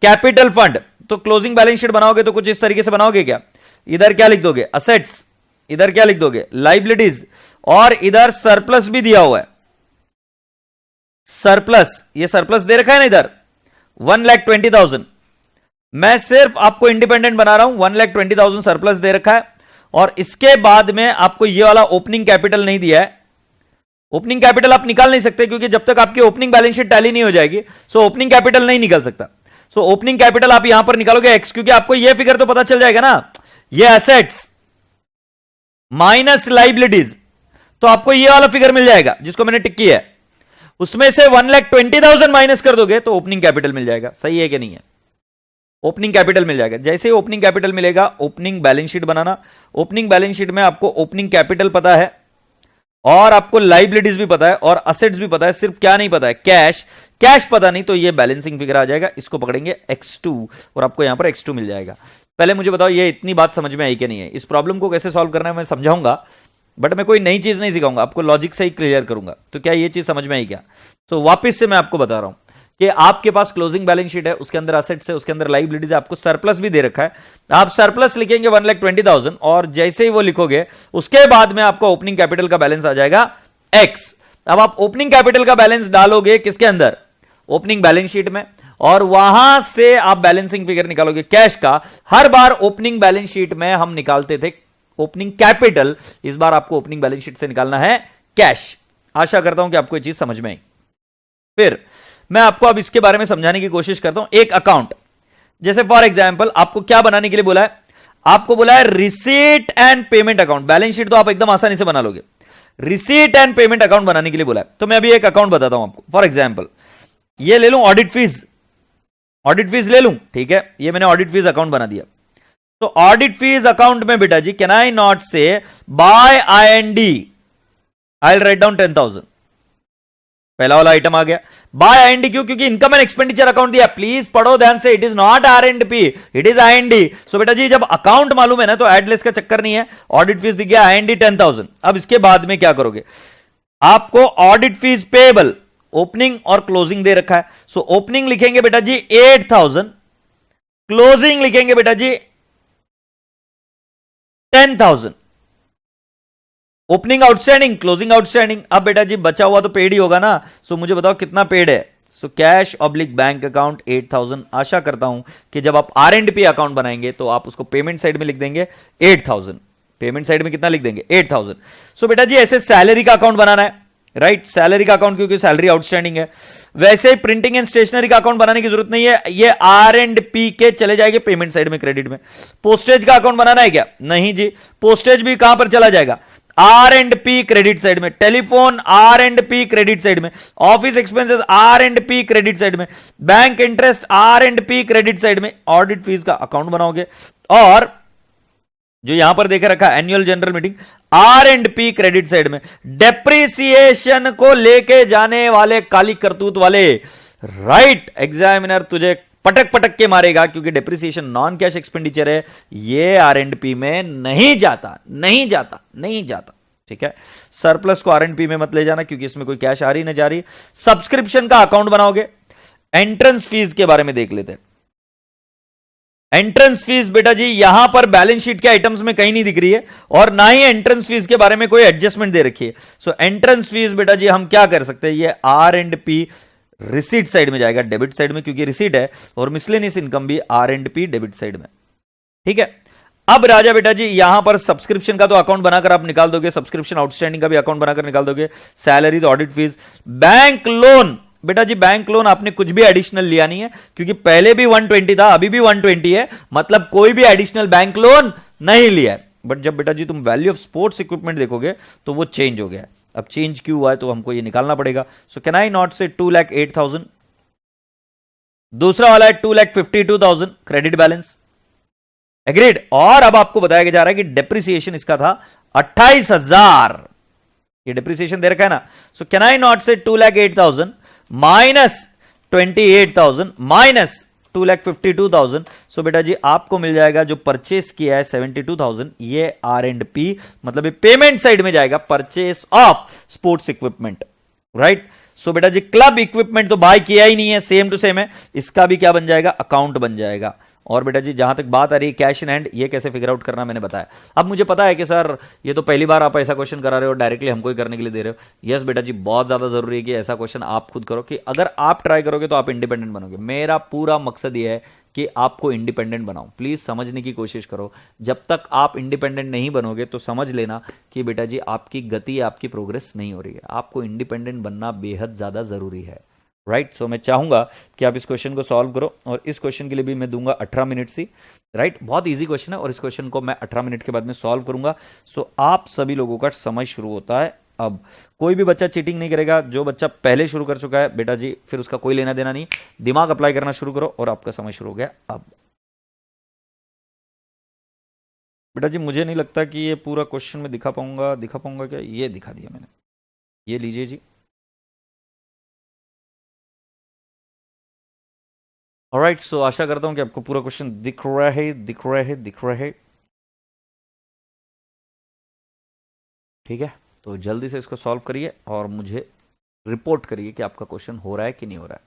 कैपिटल फंड। तो क्लोजिंग बैलेंस शीट बनाओगे तो कुछ इस तरीके से बनाओगे क्या, इधर क्या लिख दोगे, असेट्स, इधर क्या लिख दोगे, लाइबिलिटीज, और इधर सरप्लस भी दिया हुआ है, सरप्लस। ये सरप्लस दे रखा है ना इधर 1,20,000। मैं सिर्फ आपको इंडिपेंडेंट बना रहा हूं, 1,20,000 सरप्लस दे रखा है। और इसके बाद में आपको ये वाला ओपनिंग कैपिटल नहीं दिया है। ओपनिंग कैपिटल आप निकाल नहीं सकते क्योंकि जब तक आपकी ओपनिंग बैलेंस शीट टैली नहीं हो जाएगी सो ओपनिंग कैपिटल नहीं निकल सकता। सो ओपनिंग कैपिटल आप यहां पर निकालोगे एक्स, क्योंकि आपको यह फिगर तो पता चल जाएगा ना, ये एसेट्स माइनस लाइबिलिटीज, तो आपको ये वाला फिगर मिल जाएगा जिसको मैंने टिक किया है। उसमें से 1,20,000 माइनस कर दोगे तो ओपनिंग कैपिटल मिल जाएगा। सही है कि नहीं है, ओपनिंग कैपिटल मिल जाएगा। जैसे ही ओपनिंग कैपिटल मिलेगा ओपनिंग बैलेंस शीट बनाना। ओपनिंग बैलेंस शीट में आपको ओपनिंग कैपिटल पता है और आपको लाइबिलिटीज भी पता है और असेट्स भी पता है, सिर्फ क्या नहीं पता है, कैश। कैश पता नहीं तो ये बैलेंसिंग फिगर आ जाएगा, इसको पकड़ेंगे x2 और आपको यहां पर x2 मिल जाएगा। पहले मुझे बताओ ये इतनी बात समझ में आई कि नहीं है। इस प्रॉब्लम को कैसे सॉल्व करना है मैं समझाऊंगा, बट मैं कोई नई चीज नहीं सिखाऊंगा, आपको लॉजिक से ही क्लियर करूंगा। तो क्या ये चीज समझ में आई क्या? तो वापिस से मैं आपको बता रहा हूं कि आपके पास क्लोजिंग बैलेंस शीट है, उसके अंदर असेट्स है, उसके अंदर लाइबिलिटीज है, आपको सरप्लस भी दे रखा है। आप सरप्लस लिखेंगे 1,20,000 और जैसे ही वो लिखोगे उसके बाद में आपका ओपनिंग कैपिटल का बैलेंस आ जाएगा x। अब आप ओपनिंग कैपिटल का बैलेंस डालोगे किसके अंदर, ओपनिंग बैलेंस शीट में, और वहां से आप बैलेंसिंग फिगर निकालोगे कैश का। हर बार ओपनिंग बैलेंस शीट में हम निकालते थे ओपनिंग कैपिटल, इस बार आपको ओपनिंग बैलेंस शीट से निकालना है कैश। आशा करता हूं कि आपको ये चीज समझ में आई। फिर मैं आपको अब इसके बारे में समझाने की कोशिश करता हूं। एक अकाउंट, जैसे फॉर एग्जांपल आपको क्या बनाने के लिए बोला है, आपको बोला है receipt and payment account. Balance sheet तो आप एकदम आसानी से बना लोगे, रिसीट एंड पेमेंट अकाउंट बनाने के लिए बोला है। तो मैं अभी एक अकाउंट बताता हूं आपको। फॉर एग्जांपल ये ले लूं ऑडिट फीस, ऑडिट फीस ले लूं, ठीक है, ये मैंने ऑडिट फीस अकाउंट बना दिया। तो ऑडिट फीस अकाउंट में बेटा जी can I not say by IND, I will write down 10,000। पहला वाला आइटम आ गया। बाय IND क्यों, क्योंकि इनकम एंड एक्सपेंडिचर अकाउंट दिया। प्लीज पढ़ो ध्यान से, it is not R&P, it is IND। सो बेटा जी जब अकाउंट मालूम है ना तो एडलेस का चक्कर नहीं है। ऑडिट फीस दिख गया, IND 10,000। अब इसके बाद में क्या करोगे, आपको ऑडिट फीस पेएबल ओपनिंग और क्लोजिंग दे रखा है। सो ओपनिंग लिखेंगे बेटा जी 8,000, क्लोजिंग लिखेंगे बेटा जी 10,000। Opening outstanding, closing outstanding. अब बेटा जी बचा हुआ तो पेड ही होगा ना, सो मुझे बताओ कितना पेड है। So cash oblique bank account 8000। आशा करता हूं कि जब आप आर एंड पी अकाउंट बनाएंगे तो आप उसको पेमेंट साइड में लिख देंगे 8000। पेमेंट साइड में कितना लिख देंगे 8000। सो बेटा जी ऐसे सैलरी का अकाउंट बनाना है, राइट, सैलरी का अकाउंट क्योंकि सैलरी आउटस्टैंडिंग है। वैसे ही प्रिंटिंग एंड स्टेशनरी का अकाउंट बनाने की जरूरत नहीं है, ये आर एंड पी के चले जाएंगे पेमेंट साइड में क्रेडिट में। पोस्टेज का अकाउंट बनाना है क्या? नहीं जी, पोस्टेज भी कहां पर चला जाएगा? R and P credit side में। Telephone R and P credit side में। Office expenses R and P credit side में। Bank interest R and P credit side में। ऑडिट फीस का अकाउंट बनाओगे और जो यहां पर देखे रखा annual general meeting R and P credit side में। डेप्रीसिएशन को लेके जाने वाले काली करतूत वाले, राइट, एग्जामिनर तुझे पटक पटक के मारेगा क्योंकि डेप्रीसिएशन नॉन कैश एक्सपेंडिचर है, ये आर एंड पी में नहीं जाता, नहीं जाता, नहीं जाता। ठीक है, सरप्लस को आर एंड पी में मत ले जाना क्योंकि इसमें कोई कैश आ रही ना जा रही। सब्सक्रिप्शन का अकाउंट बनाओगे। एंट्रेंस फीस के बारे में देख लेते हैं। एंट्रेंस फीस बेटा जी यहां पर बैलेंस शीट के आइटम्स में कहीं नहीं दिख रही है और ना ही एंट्रेंस फीस के बारे में कोई एडजस्टमेंट दे रखी है। सो एंट्रेंस फीस बेटा जी हम क्या कर सकते हैं, ये R and P receipt side में जाएगा, डेबिट साइड में, क्योंकि रिसीट है, और मिसलेनियस इनकम भी R and P debit side में। ठीक है, अब राजा बेटा जी यहां पर सब्सक्रिप्शन का तो अकाउंट बनाकर आप निकाल दोगे, सब्सक्रिप्शन आउटस्टैंडिंग का भी अकाउंट बनाकर निकाल दोगे, salaries, audit fees, bank loan. बेटा जी बैंक लोन आपने कुछ भी एडिशनल लिया नहीं है क्योंकि पहले भी 120 था, अभी भी 120 है, मतलब कोई भी एडिशनल बैंक लोन नहीं लिया है। बट जब बेटा जी तुम वैल्यू ऑफ स्पोर्ट्स इक्विपमेंट देखोगे तो वो चेंज हो गया। अब चेंज क्यों हुआ है तो हमको ये निकालना पड़ेगा। सो कैन आई नॉट से 2,08,000। दूसरा वाला है 2,52,000 क्रेडिट बैलेंस, एग्रीड। और अब आपको बताया जा रहा है कि डेप्रिसिएशन इसका था 28,000, ये डेप्रिसिएशन दे रखा है ना। सो कैन आई नॉट से 2,08,000 माइनस 28,000 माइनस 2,52,000। सो बेटा जी आपको मिल जाएगा जो परचेस किया है 72,000, ये आर एंड पी, मतलब ये पेमेंट साइड में जाएगा, purchase of sports equipment, right. So बेटा जी क्लब इक्विपमेंट तो बाय किया ही नहीं है, सेम टू सेम है, इसका भी क्या बन जाएगा, अकाउंट बन जाएगा। और बेटा जी जहां तक बात आ रही है कैश इन हैंड, ये कैसे फिगर आउट करना मैंने बताया। अब मुझे पता है कि सर ये तो पहली बार आप ऐसा क्वेश्चन करा रहे हो, डायरेक्टली हमको ही करने के लिए दे रहे हो। यस बेटा जी बहुत ज्यादा जरूरी है कि ऐसा क्वेश्चन आप खुद करो, कि अगर आप ट्राई करोगे तो आप इंडिपेंडेंट बनोगे। मेरा पूरा मकसद ये है कि आपको इंडिपेंडेंट बनाओ, प्लीज समझने की कोशिश करो। जब तक आप इंडिपेंडेंट नहीं बनोगे तो समझ लेना कि बेटा जी आपकी गति, आपकी प्रोग्रेस नहीं हो रही है। आपको इंडिपेंडेंट बनना बेहद ज्यादा जरूरी है, राइट। सो मैं चाहूंगा कि आप इस क्वेश्चन को सॉल्व करो, और इस क्वेश्चन के लिए भी मैं दूंगा 18 मिनट सी, राइट। बहुत इजी क्वेश्चन है और इस क्वेश्चन को मैं 18 मिनट के बाद में सॉल्व करूंगा। सो आप सभी लोगों का समय शुरू होता है अब। कोई भी बच्चा चीटिंग नहीं करेगा, जो बच्चा पहले शुरू कर चुका है बेटा जी फिर उसका कोई लेना देना नहीं। दिमाग अप्लाई करना शुरू करो और आपका समय शुरू हो गया अब। बेटा जी मुझे नहीं लगता कि ये पूरा क्वेश्चन में दिखा पाऊंगा क्या, ये दिखा दिया मैंने, ये लीजिए जी। ऑलराइट, सो आशा करता हूं कि आपको पूरा क्वेश्चन दिख रहा है। ठीक है, तो जल्दी से इसको सॉल्व करिए और मुझे रिपोर्ट करिए कि आपका क्वेश्चन हो रहा है कि नहीं हो रहा है।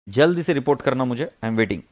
जल्दी से रिपोर्ट करना मुझे, I am waiting.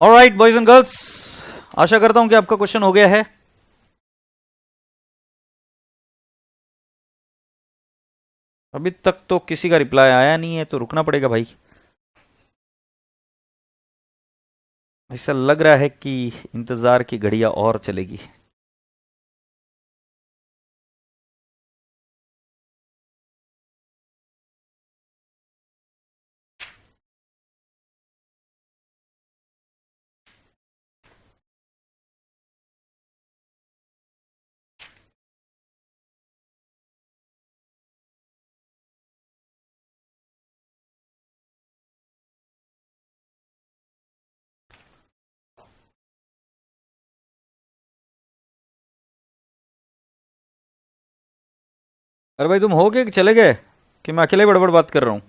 Alright boys and girls, आशा करता हूं कि आपका क्वेश्चन हो गया है। अभी तक तो किसी का रिप्लाई आया नहीं है, तो रुकना पड़ेगा भाई। ऐसा लग रहा है कि इंतजार की घड़ियां और चलेगी। अरे भाई तुम हो गए कि चले गए, कि मैं अकेले बड़बड़ बात कर रहा हूं?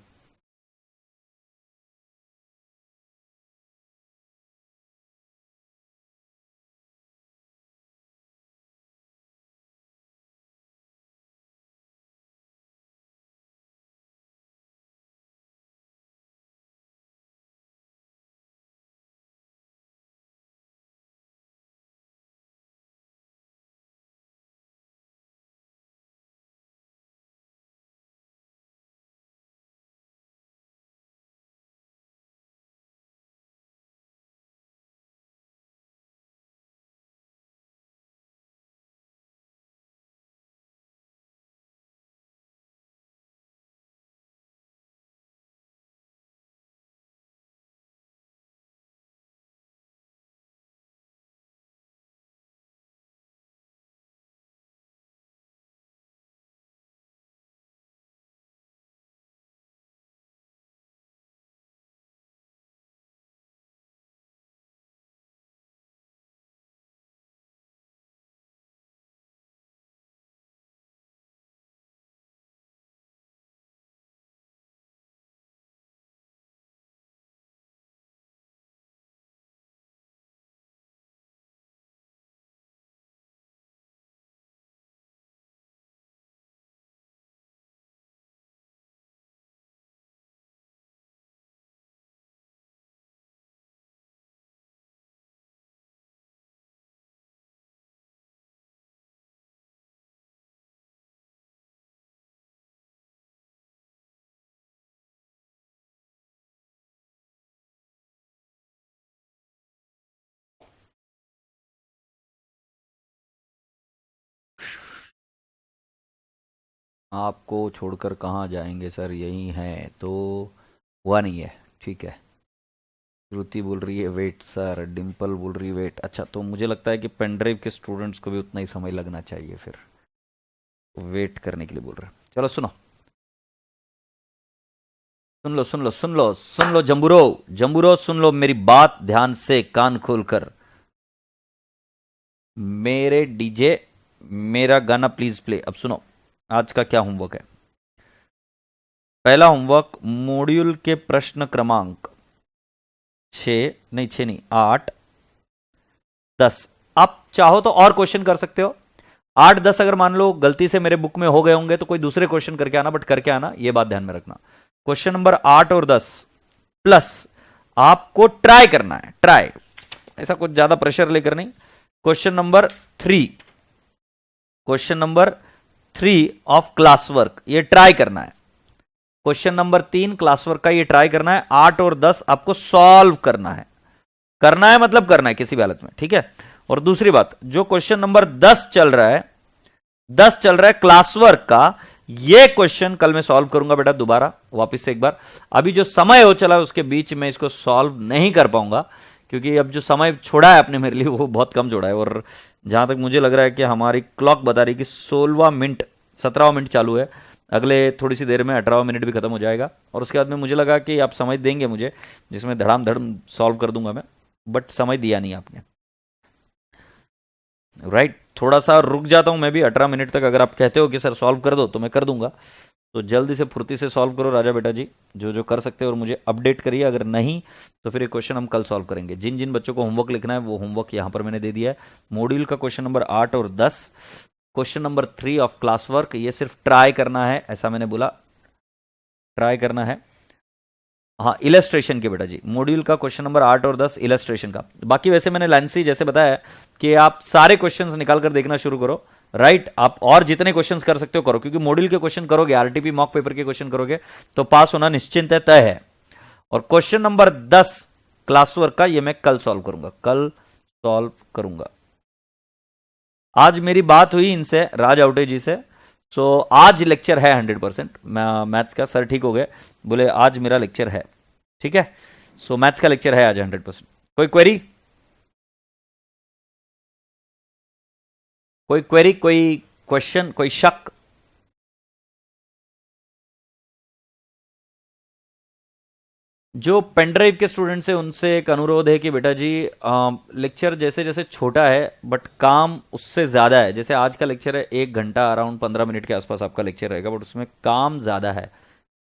आपको छोड़कर कहाँ जाएंगे सर, यही हैं तो। हुआ नहीं है, ठीक है। श्रुति बोल रही है वेट सर, डिम्पल बोल रही है वेट। अच्छा, तो मुझे लगता है कि पेनड्राइव के स्टूडेंट्स को भी उतना ही समय लगना चाहिए, फिर वेट करने के लिए बोल रहे हैं। चलो सुनो, सुन लो सुन लो सुन लो सुन लो जंबूरो, जंबूरो सुन लो मेरी बात ध्यान से, कान खोलकर। मेरे डीजे, मेरा गाना प्लीज प्ले। अब सुनो, आज का क्या होमवर्क है। पहला होमवर्क, मॉड्यूल के प्रश्न क्रमांक 6, नहीं 6 नहीं 8, 10। आप चाहो तो और क्वेश्चन कर सकते हो। 8 10 अगर मान लो गलती से मेरे बुक में हो गए होंगे तो कोई दूसरे क्वेश्चन करके आना, बट करके आना, ये बात ध्यान में रखना। क्वेश्चन नंबर 8 और 10 प्लस आपको ट्राई करना है, ट्राई, ऐसा कुछ ज्यादा प्रेशर लेकर नहीं। Question number 3, question number 3 of class work, ये ट्राई करना है। क्वेश्चन नंबर 3 क्लास वर्क का ये ट्राई करना है। 8 और 10 आपको सॉल्व करना है, करना है मतलब करना है किसी भी हालत में, ठीक है। और दूसरी बात, जो क्वेश्चन नंबर 10 चल रहा है, 10 चल रहा है क्लास वर्क का, ये क्वेश्चन कल मैं सॉल्व करूंगा बेटा, दोबारा वापस से एक बार। अभी जो समय हो चला उसके बीच में इसको सॉल्व नहीं कर पाऊंगा, क्योंकि अब जो समय छोड़ा है आपने मेरे लिए वो बहुत कम छोड़ा है। और जहां तक मुझे लग रहा है कि हमारी क्लॉक बता रही है कि 16 मिनट 17 मिनट चालू है, अगले थोड़ी सी देर में 18 मिनट भी खत्म हो जाएगा। और उसके बाद में मुझे लगा कि आप समझ देंगे मुझे, जिसमें धड़ाम धड़म सॉल्व कर दूंगा मैं, बट समझ दिया नहीं आपने, राइट। थोड़ा सा रुक जाता हूं मैं भी 18 मिनट तक। अगर आप कहते हो कि सर सॉल्व कर दो तो मैं कर दूंगा, तो जल्दी से फुर्ती से सॉल्व करो राजा बेटा जी, जो जो कर सकते हो, और मुझे अपडेट करिए। अगर नहीं तो फिर ये क्वेश्चन हम कल सॉल्व करेंगे। जिन जिन बच्चों को होमवर्क लिखना है वो होमवर्क यहाँ पर मैंने दे दिया है। मॉड्यूल का क्वेश्चन नंबर 8 और 10, question number 3 of class work, ये सिर्फ ट्राई करना है, ऐसा मैंने बोला, ट्राई करना है। हाँ, इलस्ट्रेशन के बेटा जी, मॉड्यूल का क्वेश्चन नंबर 8 और 10 इलस्ट्रेशन का। बाकी वैसे मैंने लैंसी जैसे बताया कि आप सारे क्वेश्चंस निकाल कर देखना शुरू करो, राइट। आप और जितने क्वेश्चंस कर सकते हो करो, क्योंकि मॉड्यूल के क्वेश्चन करोगे, आरटीपी मॉक पेपर के क्वेश्चन करोगे तो पास होना निश्चिंत है, तय है। और क्वेश्चन नंबर 10 क्लास वर्क का, ये मैं कल सॉल्व करूंगा, कल सॉल्व करूंगा। आज मेरी बात हुई इनसे, राज आउटे जी से। सो आज लेक्चर है 100%। मैथ्स का सर ठीक हो गए, बोले आज मेरा लेक्चर है, ठीक है। सो मैथ्स का लेक्चर है आज 100%। कोई क्वेरी, कोई क्वेरी, कोई क्वेश्चन, कोई शक? जो पेन ड्राइव के स्टूडेंट्स हैं उनसे एक अनुरोध है कि बेटा जी लेक्चर जैसे जैसे छोटा है बट काम उससे ज़्यादा है। जैसे आज का लेक्चर है 1 घंटा अराउंड 15 मिनट के आसपास आपका लेक्चर रहेगा, बट उसमें काम ज़्यादा है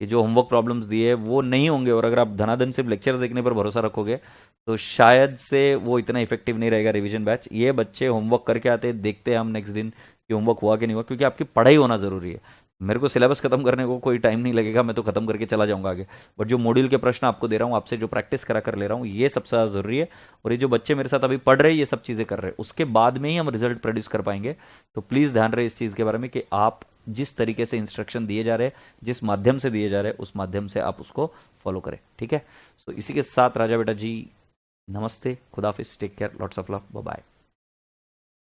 कि जो होमवर्क प्रॉब्लम्स दिए वो नहीं होंगे। और अगर आप धनाधन सिर्फ लेक्चर देखने पर भरोसा रखोगे तो शायद से वो इतना इफेक्टिव नहीं रहेगा रिवीजन बैच। ये बच्चे होमवर्क करके आते, देखते हैं हम नेक्स्ट दिन कि होमवर्क हुआ कि नहीं हुआ, क्योंकि आपकी पढ़ाई होना ज़रूरी है। मेरे को सिलेबस खत्म करने को कोई टाइम नहीं लगेगा, मैं तो खत्म करके चला जाऊंगा आगे। बट जो मॉड्यूल के प्रश्न आपको दे रहा हूँ, आपसे जो प्रैक्टिस करा कर ले रहा हूँ, ये सबसे ज़्यादा जरूरी है। और ये जो बच्चे मेरे साथ अभी पढ़ रहे हैं, ये सब चीज़ें कर रहे हैं, उसके बाद में ही हम रिजल्ट प्रोड्यूस कर पाएंगे। तो प्लीज़ ध्यान रहे इस चीज़ के बारे में कि आप जिस तरीके से इंस्ट्रक्शन दिए जा रहे हैं, जिस माध्यम से दिए जा रहे हैं, उस माध्यम से आप उसको फॉलो करें, ठीक है। सो इसी के साथ राजा बेटा जी नमस्ते, खुदाफिज, take care, lots of love, bye bye.